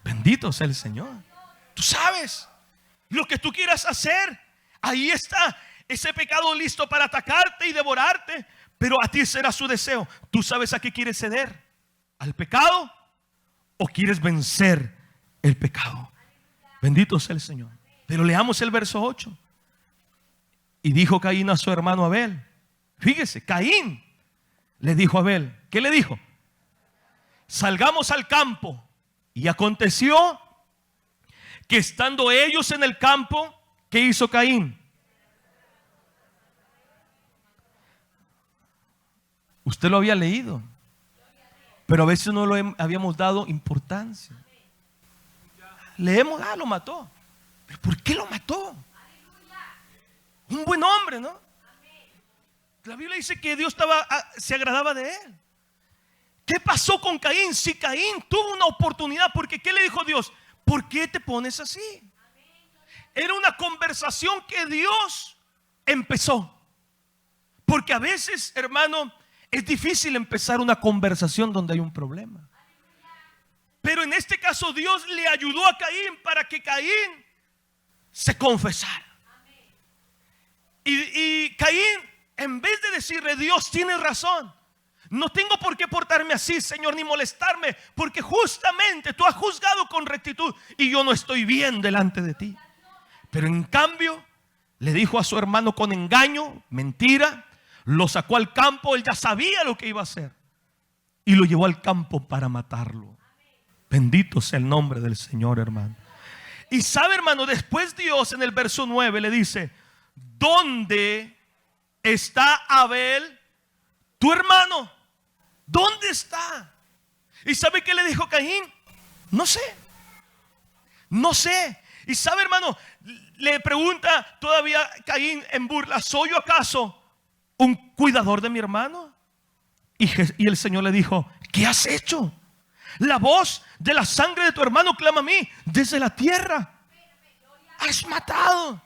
Bendito sea el Señor. Tú sabes lo que tú quieras hacer. Ahí está ese pecado listo para atacarte y devorarte. Pero a ti será su deseo. Tú sabes a qué quieres ceder. al pecado o quieres vencer el pecado? Bendito sea el Señor. Pero leamos el verso 8. Y dijo Caín a su hermano Abel. Fíjese, Caín le dijo a Abel. ¿Qué le dijo? Salgamos al campo. Y aconteció que estando ellos en el campo, ¿qué hizo Caín? Usted lo había leído, pero a veces no lo habíamos dado importancia. Leemos, lo mató. ¿Pero por qué lo mató? Un buen hombre, ¿no? La Biblia dice que Dios se agradaba de él. ¿Qué pasó con Caín? Si Caín tuvo una oportunidad, porque ¿qué le dijo Dios? ¿Por qué te pones así? Era una conversación que Dios empezó. Porque a veces, hermano, es difícil empezar una conversación donde hay un problema. Pero en este caso Dios le ayudó a Caín para que Caín se confesara. Y Caín, en vez de decirle, Dios, tienes razón, no tengo por qué portarme así, Señor, ni molestarme, porque justamente tú has juzgado con rectitud y yo no estoy bien delante de ti. Pero en cambio le dijo a su hermano con engaño, mentira, lo sacó al campo. Él ya sabía lo que iba a hacer y lo llevó al campo para matarlo. Bendito sea el nombre del Señor, hermano. Y sabe, hermano, después Dios en el verso 9 le dice, ¿dónde está Abel, tu hermano? ¿Dónde está? ¿Y sabe qué le dijo Caín? No sé. No sé. Y sabe, hermano, le pregunta todavía Caín en burla, ¿soy yo acaso un cuidador de mi hermano? Y el Señor le dijo, ¿qué has hecho? La voz de la sangre de tu hermano clama a mí desde la tierra. Has matado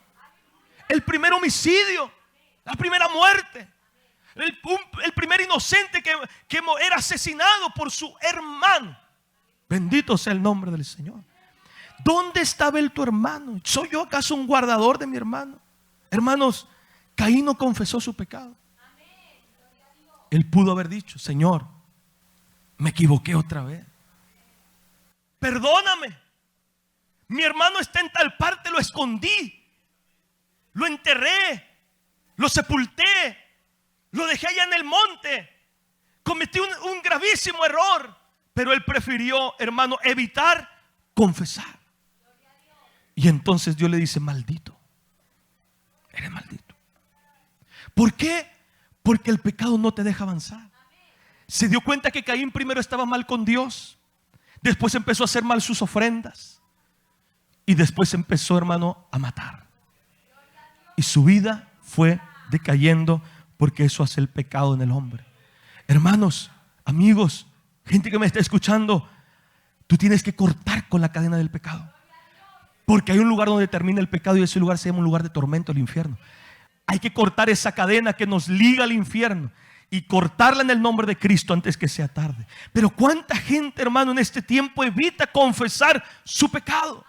el primer homicidio, la primera muerte, el primer inocente que era asesinado por su hermano. Bendito sea el nombre del Señor. ¿Dónde está Abel, tu hermano? ¿Soy yo acaso un guardador de mi hermano? Hermanos, Caín no confesó su pecado. Él pudo haber dicho, Señor, me equivoqué otra vez. Perdóname. Mi hermano está en tal parte, lo escondí, lo enterré, lo sepulté, lo dejé allá en el monte. Cometí un gravísimo error. Pero él prefirió, hermano, evitar confesar. Y entonces Dios le dice, maldito, eres maldito. ¿Por qué? Porque el pecado no te deja avanzar. Se dio cuenta que Caín primero estaba mal con Dios, después empezó a hacer mal sus ofrendas y después empezó, hermano, a matar. Y su vida fue decayendo porque eso hace el pecado en el hombre. Hermanos, amigos, gente que me está escuchando, tú tienes que cortar con la cadena del pecado. Porque hay un lugar donde termina el pecado y ese lugar se llama un lugar de tormento, el infierno. Hay que cortar esa cadena que nos liga al infierno y cortarla en el nombre de Cristo antes que sea tarde. Pero cuánta gente, hermano, en este tiempo evita confesar su pecado.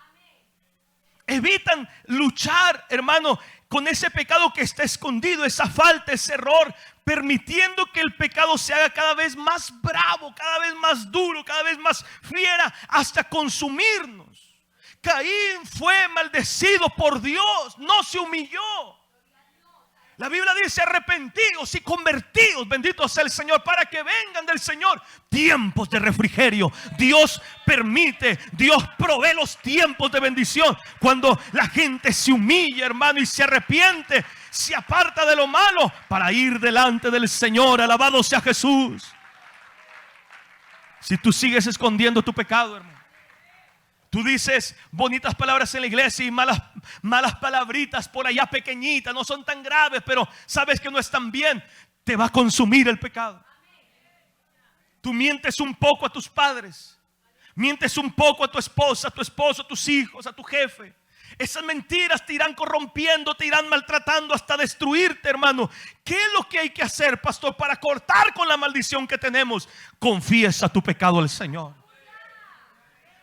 Evitan luchar, hermano, con ese pecado que está escondido, esa falta, ese error, permitiendo que el pecado se haga cada vez más bravo, cada vez más duro, cada vez más fiera, hasta consumirnos. Caín fue maldecido por Dios, no se humilló. La Biblia dice arrepentidos y convertidos, bendito sea el Señor, para que vengan del Señor tiempos de refrigerio. Dios permite, Dios provee los tiempos de bendición cuando la gente se humilla, hermano, y se arrepiente, se aparta de lo malo para ir delante del Señor. Alabado sea Jesús. Si tú sigues escondiendo tu pecado, hermano, tú dices bonitas palabras en la iglesia y malas palabritas por allá pequeñitas, no son tan graves, pero sabes que no están bien. Te va a consumir el pecado. Tú mientes un poco a tus padres, mientes un poco a tu esposa, a tu esposo, a tus hijos, a tu jefe. Esas mentiras te irán corrompiendo, te irán maltratando hasta destruirte, hermano. ¿Qué es lo que hay que hacer, pastor, para cortar con la maldición que tenemos? Confiesa tu pecado al Señor.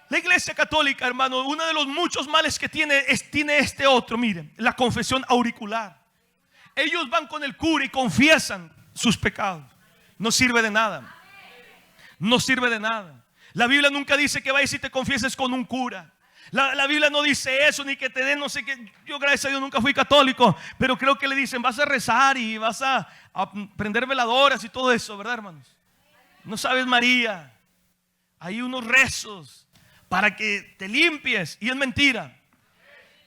La iglesia católica, hermano, uno de los muchos males que tiene este otro, miren, la confesión auricular. Ellos van con el cura y confiesan sus pecados. No sirve de nada. no sirve de nada. La Biblia nunca dice que vayas y te confieses con un cura. La Biblia no dice eso, ni que te den no sé qué. Yo, gracias a Dios, nunca fui católico, pero creo que le dicen, vas a rezar y vas a prender veladoras y todo eso, ¿verdad, hermanos? No sabes, María, hay unos rezos para que te limpies, y es mentira.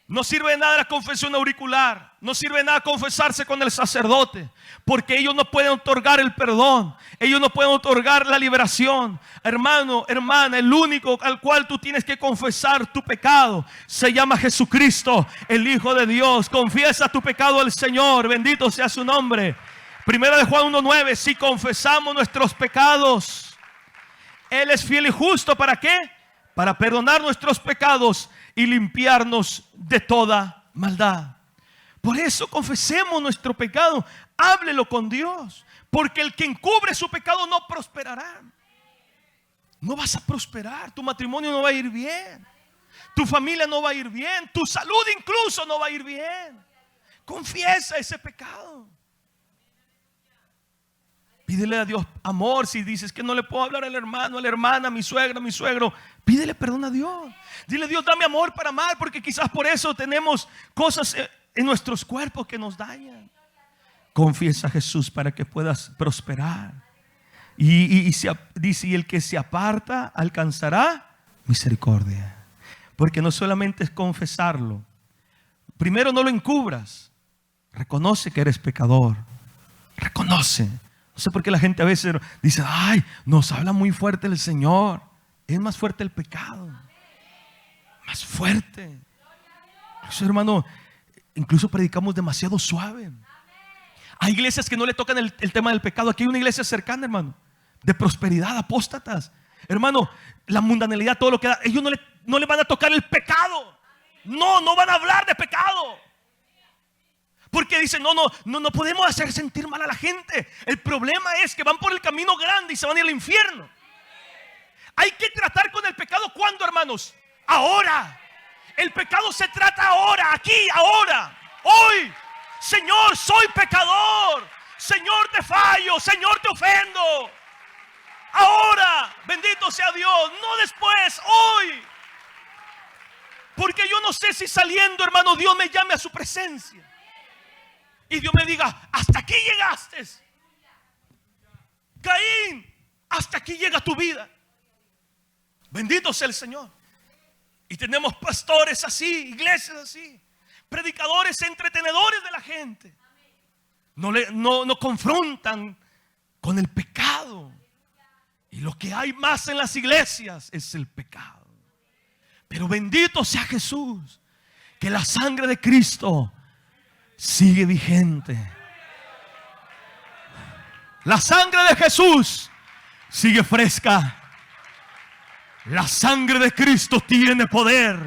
No sirve de nada la confesión auricular, no sirve de nada confesarse con el sacerdote, porque ellos no pueden otorgar el perdón, ellos no pueden otorgar la liberación. Hermano, hermana, el único al cual tú tienes que confesar tu pecado se llama Jesucristo, el Hijo de Dios. Confiesa tu pecado al Señor, bendito sea su nombre. Primera de Juan 1:9, si confesamos nuestros pecados, Él es fiel y justo, ¿para qué? Para perdonar nuestros pecados y limpiarnos de toda maldad. Por eso confesemos nuestro pecado, háblelo con Dios, porque el que encubre su pecado no prosperará. No vas a prosperar, tu matrimonio no va a ir bien, tu familia no va a ir bien, tu salud incluso no va a ir bien. Confiesa ese pecado. Pídele a Dios amor. Si dices que no le puedo hablar al hermano, a la hermana, a mi suegra, a mi suegro, pídele perdón a Dios. Dile: Dios, dame amor para amar, porque quizás por eso tenemos cosas en nuestros cuerpos que nos dañan. Confiesa a Jesús para que puedas prosperar. Y dice: y el que se aparta alcanzará misericordia. Porque no solamente es confesarlo. Primero, no lo encubras. Reconoce que eres pecador. Reconoce. No sé por qué la gente a veces dice: ay, nos habla muy fuerte el Señor. Es más fuerte el pecado. Más fuerte. Eso, hermano, incluso predicamos demasiado suave. Hay iglesias que no le tocan el tema del pecado. Aquí hay una iglesia cercana, hermano, de prosperidad, apóstatas. Hermano, la mundanalidad, todo lo que da, ellos no le van a tocar el pecado. No van a hablar de pecado. Porque dicen: no podemos hacer sentir mal a la gente. El problema es que van por el camino grande y se van a ir al infierno. Hay que tratar con el pecado. ¿Cuándo, hermanos? Ahora. El pecado se trata ahora, aquí, ahora, hoy. Señor, soy pecador. Señor, te fallo. Señor, te ofendo. Ahora, bendito sea Dios. No después, hoy. Porque yo no sé si saliendo, hermano, Dios me llame a su presencia y Dios me diga: hasta aquí llegaste, Caín, hasta aquí llega tu vida. Bendito sea el Señor. Y tenemos pastores así, iglesias así, predicadores entretenedores de la gente. No confrontan con el pecado. Y lo que hay más en las iglesias es el pecado. Pero bendito sea Jesús, que la sangre de Cristo sigue vigente. La sangre de Jesús sigue fresca. La sangre de Cristo tiene poder.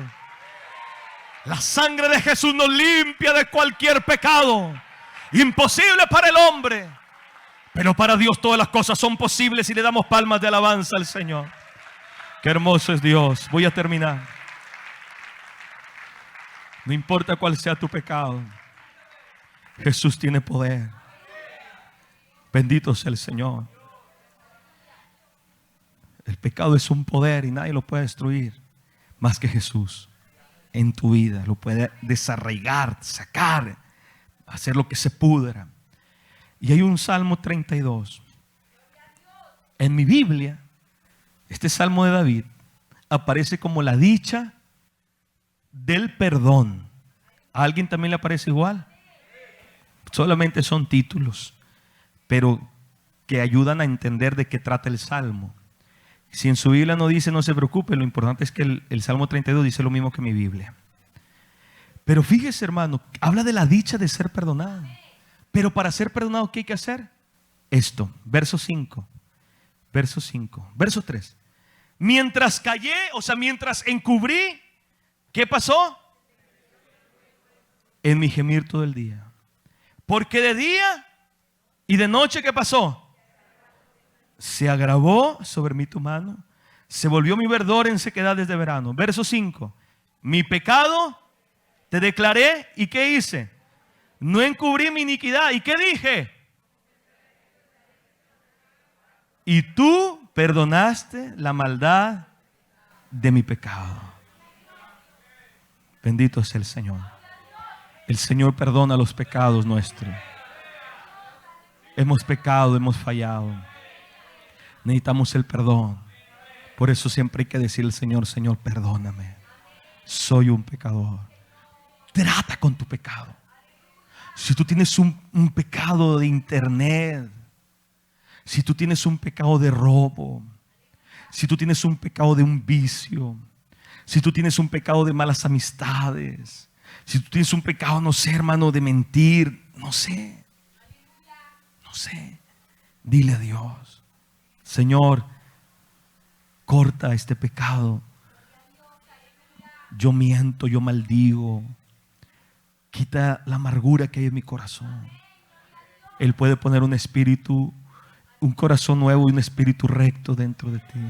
La sangre de Jesús nos limpia de cualquier pecado. Imposible para el hombre, pero para Dios todas las cosas son posibles, y le damos palmas de alabanza al Señor. Qué hermoso es Dios. Voy a terminar. No importa cuál sea tu pecado, Jesús tiene poder. Bendito sea el Señor. El pecado es un poder y nadie lo puede destruir más que Jesús en tu vida. Lo puede desarraigar, sacar, hacer lo que se pudra. Y hay un Salmo 32 en mi Biblia. Este Salmo de David aparece como la dicha del perdón. ¿A alguien también le aparece igual? Solamente son títulos, pero que ayudan a entender de qué trata el Salmo. Si en su Biblia no dice, no se preocupe, lo importante es que el Salmo 32 dice lo mismo que mi Biblia. Pero fíjese, hermano, habla de la dicha de ser perdonado. Pero para ser perdonado, ¿qué hay que hacer? Esto, verso 5. Verso 3. Mientras callé, o sea, mientras encubrí, ¿qué pasó? En mi gemir todo el día. Porque de día y de noche, ¿qué pasó? Se agravó sobre mí tu mano, se volvió mi verdor en sequedades de verano. Verso 5. Mi pecado te declaré, ¿y qué hice? No encubrí mi iniquidad. ¿Y qué dije? y tú perdonaste la maldad de mi pecado. Bendito es el Señor. El Señor perdona los pecados nuestros. Hemos pecado, hemos fallado. Necesitamos el perdón. Por eso siempre hay que decirle al Señor: Señor, perdóname. Soy un pecador. Trata con tu pecado. Si tú tienes un pecado de internet, si tú tienes un pecado de robo, si tú tienes un pecado de un vicio, si tú tienes un pecado de malas amistades, si tú tienes un pecado, no sé, hermano, de mentir, no sé, dile a Dios: Señor, corta este pecado. Yo miento, yo maldigo. Quita la amargura que hay en mi corazón. Él puede poner un espíritu, un corazón nuevo y un espíritu recto dentro de ti.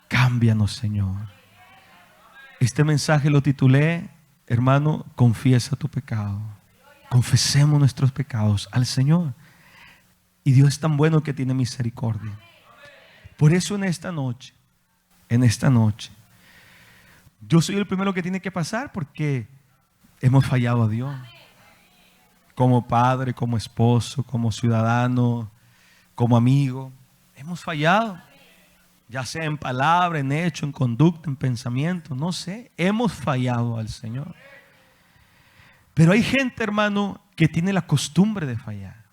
Cámbianos, Señor. Este mensaje lo titulé, hermano, confiesa tu pecado. Confesemos nuestros pecados al Señor. Y Dios es tan bueno que tiene misericordia. Por eso en esta noche, yo soy el primero que tiene que pasar, porque hemos fallado a Dios. Como padre, como esposo, como ciudadano, como amigo. Hemos fallado. Ya sea en palabra, en hecho, en conducta, en pensamiento. No sé. Hemos fallado al Señor. Pero hay gente, hermano, que tiene la costumbre de fallar.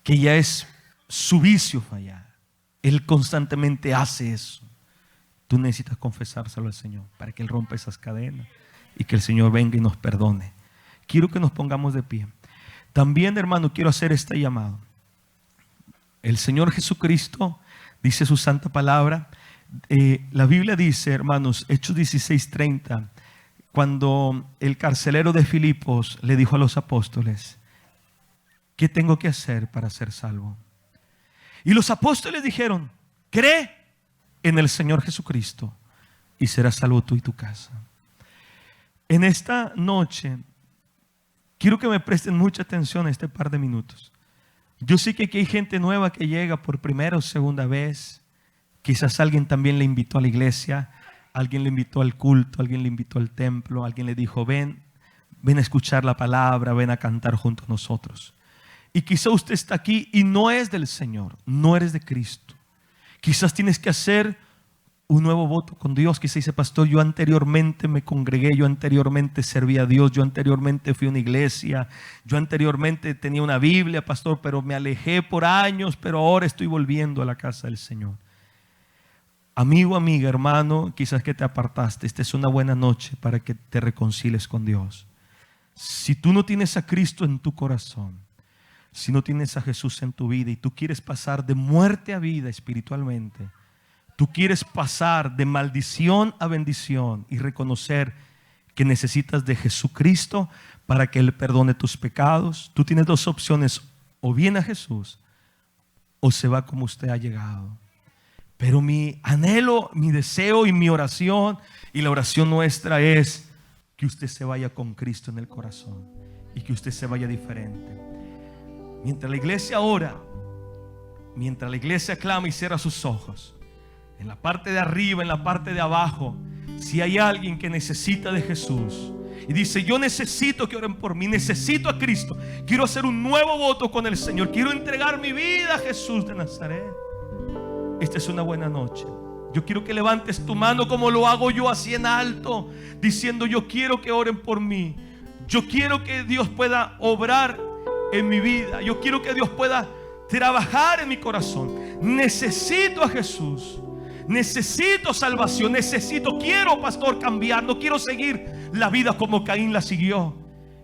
Que ya es su vicio fallar. Él constantemente hace eso. Tú necesitas confesárselo al Señor para que Él rompa esas cadenas y que el Señor venga y nos perdone. Quiero que nos pongamos de pie. También, hermano, quiero hacer este llamado. El Señor Jesucristo dice su santa palabra. La Biblia dice, hermanos, Hechos 16:30, cuando el carcelero de Filipos le dijo a los apóstoles: ¿qué tengo que hacer para ser salvo? Y los apóstoles dijeron: cree en el Señor Jesucristo y serás salvo tú y tu casa. En esta noche quiero que me presten mucha atención a este par de minutos. Yo sé que aquí hay gente nueva que llega por primera o segunda vez. Quizás alguien también le invitó a la iglesia, alguien le invitó al culto, alguien le invitó al templo, alguien le dijo: ven a escuchar la palabra, ven a cantar junto a nosotros. Y quizá usted está aquí y no es del Señor, no eres de Cristo. Quizás tienes que hacer un nuevo voto con Dios. Quizás dice: pastor, yo anteriormente me congregué, yo anteriormente serví a Dios, yo anteriormente fui a una iglesia, yo anteriormente tenía una Biblia, pastor, pero me alejé por años, pero ahora estoy volviendo a la casa del Señor. Amigo, amiga, hermano, quizás que te apartaste, esta es una buena noche para que te reconcilies con Dios. Si tú no tienes a Cristo en tu corazón, si no tienes a Jesús en tu vida y tú quieres pasar de muerte a vida espiritualmente, tú quieres pasar de maldición a bendición y reconocer que necesitas de Jesucristo para que Él perdone tus pecados, tú tienes dos opciones: o viene a Jesús o se va como usted ha llegado. Pero mi anhelo, mi deseo y mi oración y la oración nuestra es que usted se vaya con Cristo en el corazón y que usted se vaya diferente. Mientras la iglesia ora, mientras la iglesia clama y cierra sus ojos, en la parte de arriba, en la parte de abajo, si hay alguien que necesita de Jesús y dice: yo necesito que oren por mí, necesito a Cristo, quiero hacer un nuevo voto con el Señor, quiero entregar mi vida a Jesús de Nazaret, esta es una buena noche. Yo quiero que levantes tu mano como lo hago yo, así en alto, diciendo: yo quiero que oren por mí, yo quiero que Dios pueda obrar en mi vida, yo quiero que Dios pueda trabajar en mi corazón. Necesito a Jesús, necesito salvación, quiero, pastor, cambiar, no quiero seguir la vida como Caín la siguió.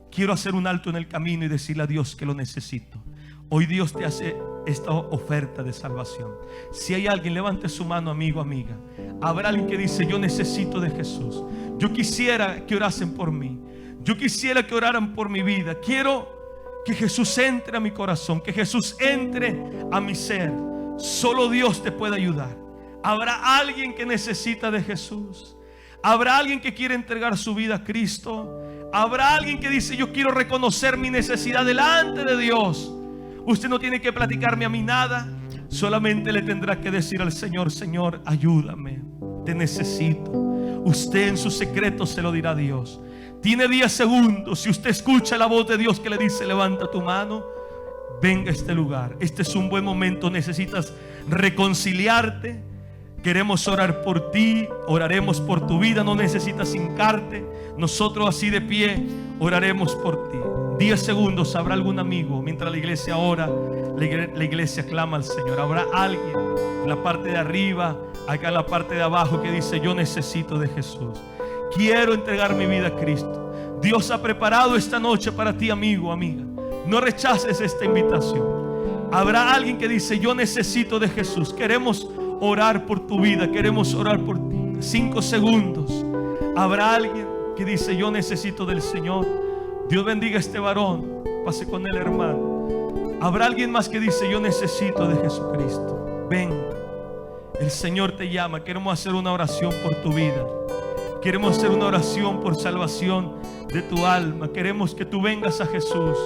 Quiero hacer un alto en el camino y decirle a Dios que lo necesito. Hoy Dios te hace esta oferta de salvación. Si hay alguien, levante su mano, amigo, amiga. Habrá alguien que dice: yo necesito de Jesús, yo quisiera que orasen por mí, yo quisiera que oraran por mi vida, quiero que Jesús entre a mi corazón, que Jesús entre a mi ser. Solo Dios te puede ayudar. Habrá alguien que necesita de Jesús. Habrá alguien que quiere entregar su vida a Cristo. Habrá alguien que dice: yo quiero reconocer mi necesidad delante de Dios. Usted no tiene que platicarme a mí nada. solamente le tendrá que decir al Señor: Señor, ayúdame, te necesito. Usted en su secreto se lo dirá a Dios. Tiene 10 segundos. Si usted escucha la voz de Dios que le dice: levanta tu mano, venga a este lugar. Este es un buen momento. Necesitas reconciliarte. Queremos orar por ti. Oraremos por tu vida. No necesitas hincarte. Nosotros así de pie oraremos por ti. 10 segundos. ¿Habrá algún amigo? Mientras la iglesia ora, la iglesia clama al Señor. ¿Habrá alguien en la parte de arriba, acá en la parte de abajo, que dice: yo necesito de Jesús? Quiero entregar mi vida a Cristo. Dios ha preparado esta noche para ti, amigo, amiga. No rechaces esta invitación. Habrá alguien que dice: yo necesito de Jesús. Queremos orar por tu vida, queremos orar por ti. 5 segundos. Habrá alguien que dice: yo necesito del Señor. Dios bendiga a este varón. Pase con él, hermano. Habrá alguien más que dice: yo necesito de Jesucristo. Ven, el Señor te llama. Queremos hacer una oración por tu vida. Queremos hacer una oración por salvación de tu alma. Queremos que tú vengas a Jesús.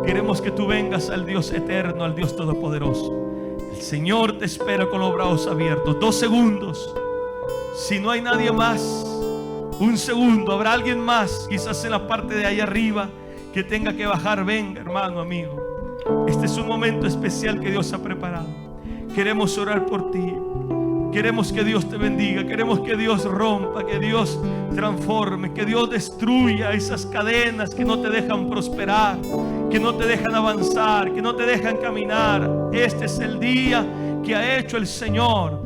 Queremos que tú vengas al Dios eterno, al Dios todopoderoso. El Señor te espera con los brazos abiertos. 2 segundos. Si no hay nadie más, 1 segundo. Habrá alguien más, quizás en la parte de ahí arriba, que tenga que bajar. Venga, hermano, amigo. Este es un momento especial que Dios ha preparado. Queremos orar por ti. Queremos que Dios te bendiga. Queremos que Dios rompa, que Dios transforme, que Dios destruya esas cadenas que no te dejan prosperar, que no te dejan avanzar, que no te dejan caminar. Este es el día que ha hecho el Señor.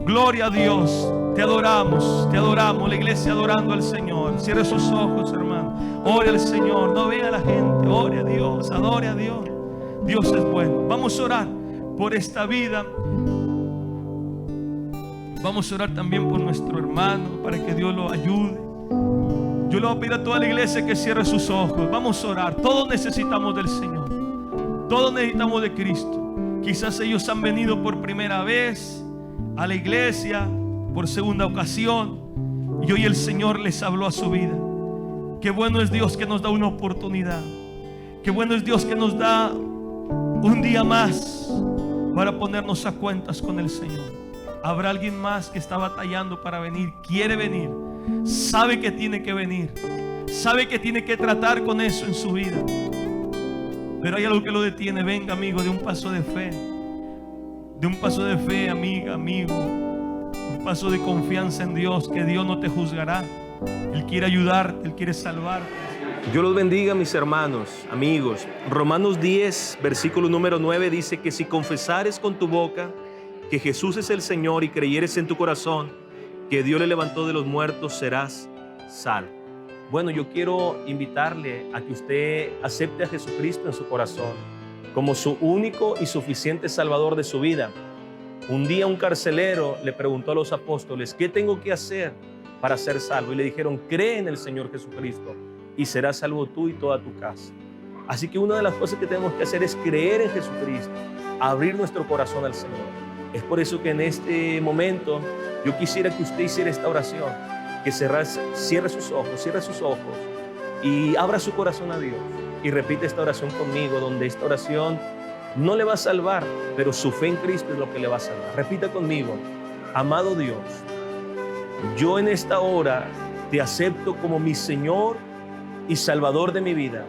Gloria a Dios. Te adoramos, te adoramos. La iglesia adorando al Señor. Cierre sus ojos, hermano. Ore al Señor. No vea a la gente. Ore a Dios. Adore a Dios. Dios es bueno. Vamos a orar por esta vida. Vamos a orar también por nuestro hermano, para que Dios lo ayude. Yo le voy a pedir a toda la iglesia que cierre sus ojos. Vamos a orar. Todos necesitamos del Señor. Todos necesitamos de Cristo. Quizás ellos han venido por primera vez a la iglesia, por segunda ocasión, y hoy el Señor les habló a su vida. Qué bueno es Dios que nos da una oportunidad. Qué bueno es Dios que nos da un día más para ponernos a cuentas con el Señor. Habrá alguien más que está batallando para venir, quiere venir, sabe que tiene que venir, sabe que tiene que tratar con eso en su vida, pero hay algo que lo detiene. Venga, amigo, de un paso de fe, amiga, amigo, un paso de confianza en Dios, que Dios no te juzgará. Él quiere ayudarte, Él quiere salvarte. Dios los bendiga, mis hermanos, amigos. Romanos 10, versículo número 9 dice que si confesares con tu boca que Jesús es el Señor y creyeres en tu corazón que Dios le levantó de los muertos, serás salvo. Bueno, yo quiero invitarle a que usted acepte a Jesucristo en su corazón como su único y suficiente Salvador de su vida. Un día un carcelero le preguntó a los apóstoles: ¿qué tengo que hacer para ser salvo? Y le dijeron: cree en el Señor Jesucristo y serás salvo tú y toda tu casa. Así que una de las cosas que tenemos que hacer es creer en Jesucristo, abrir nuestro corazón al Señor. Es por eso que en este momento yo quisiera que usted hiciera esta oración, que cierre sus ojos y abra su corazón a Dios y repite esta oración conmigo, donde esta oración no le va a salvar, pero su fe en Cristo es lo que le va a salvar. Repita conmigo: amado Dios, yo en esta hora te acepto como mi Señor y Salvador de mi vida.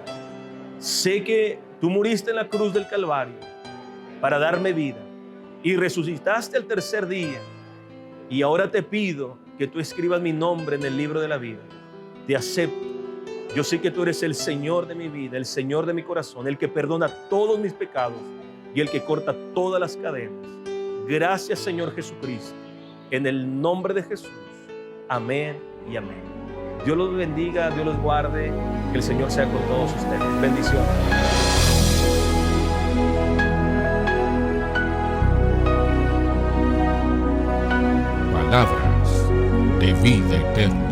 Sé que tú moriste en la cruz del Calvario para darme vida y resucitaste al tercer día, y ahora te pido que tú escribas mi nombre en el libro de la vida. Te acepto. Yo sé que tú eres el Señor de mi vida, el Señor de mi corazón, el que perdona todos mis pecados y el que corta todas las cadenas. Gracias, Señor Jesucristo, en el nombre de Jesús. Amén y amén. Dios los bendiga, Dios los guarde, que el Señor sea con todos ustedes. Bendiciones. Palabras de vida eterna.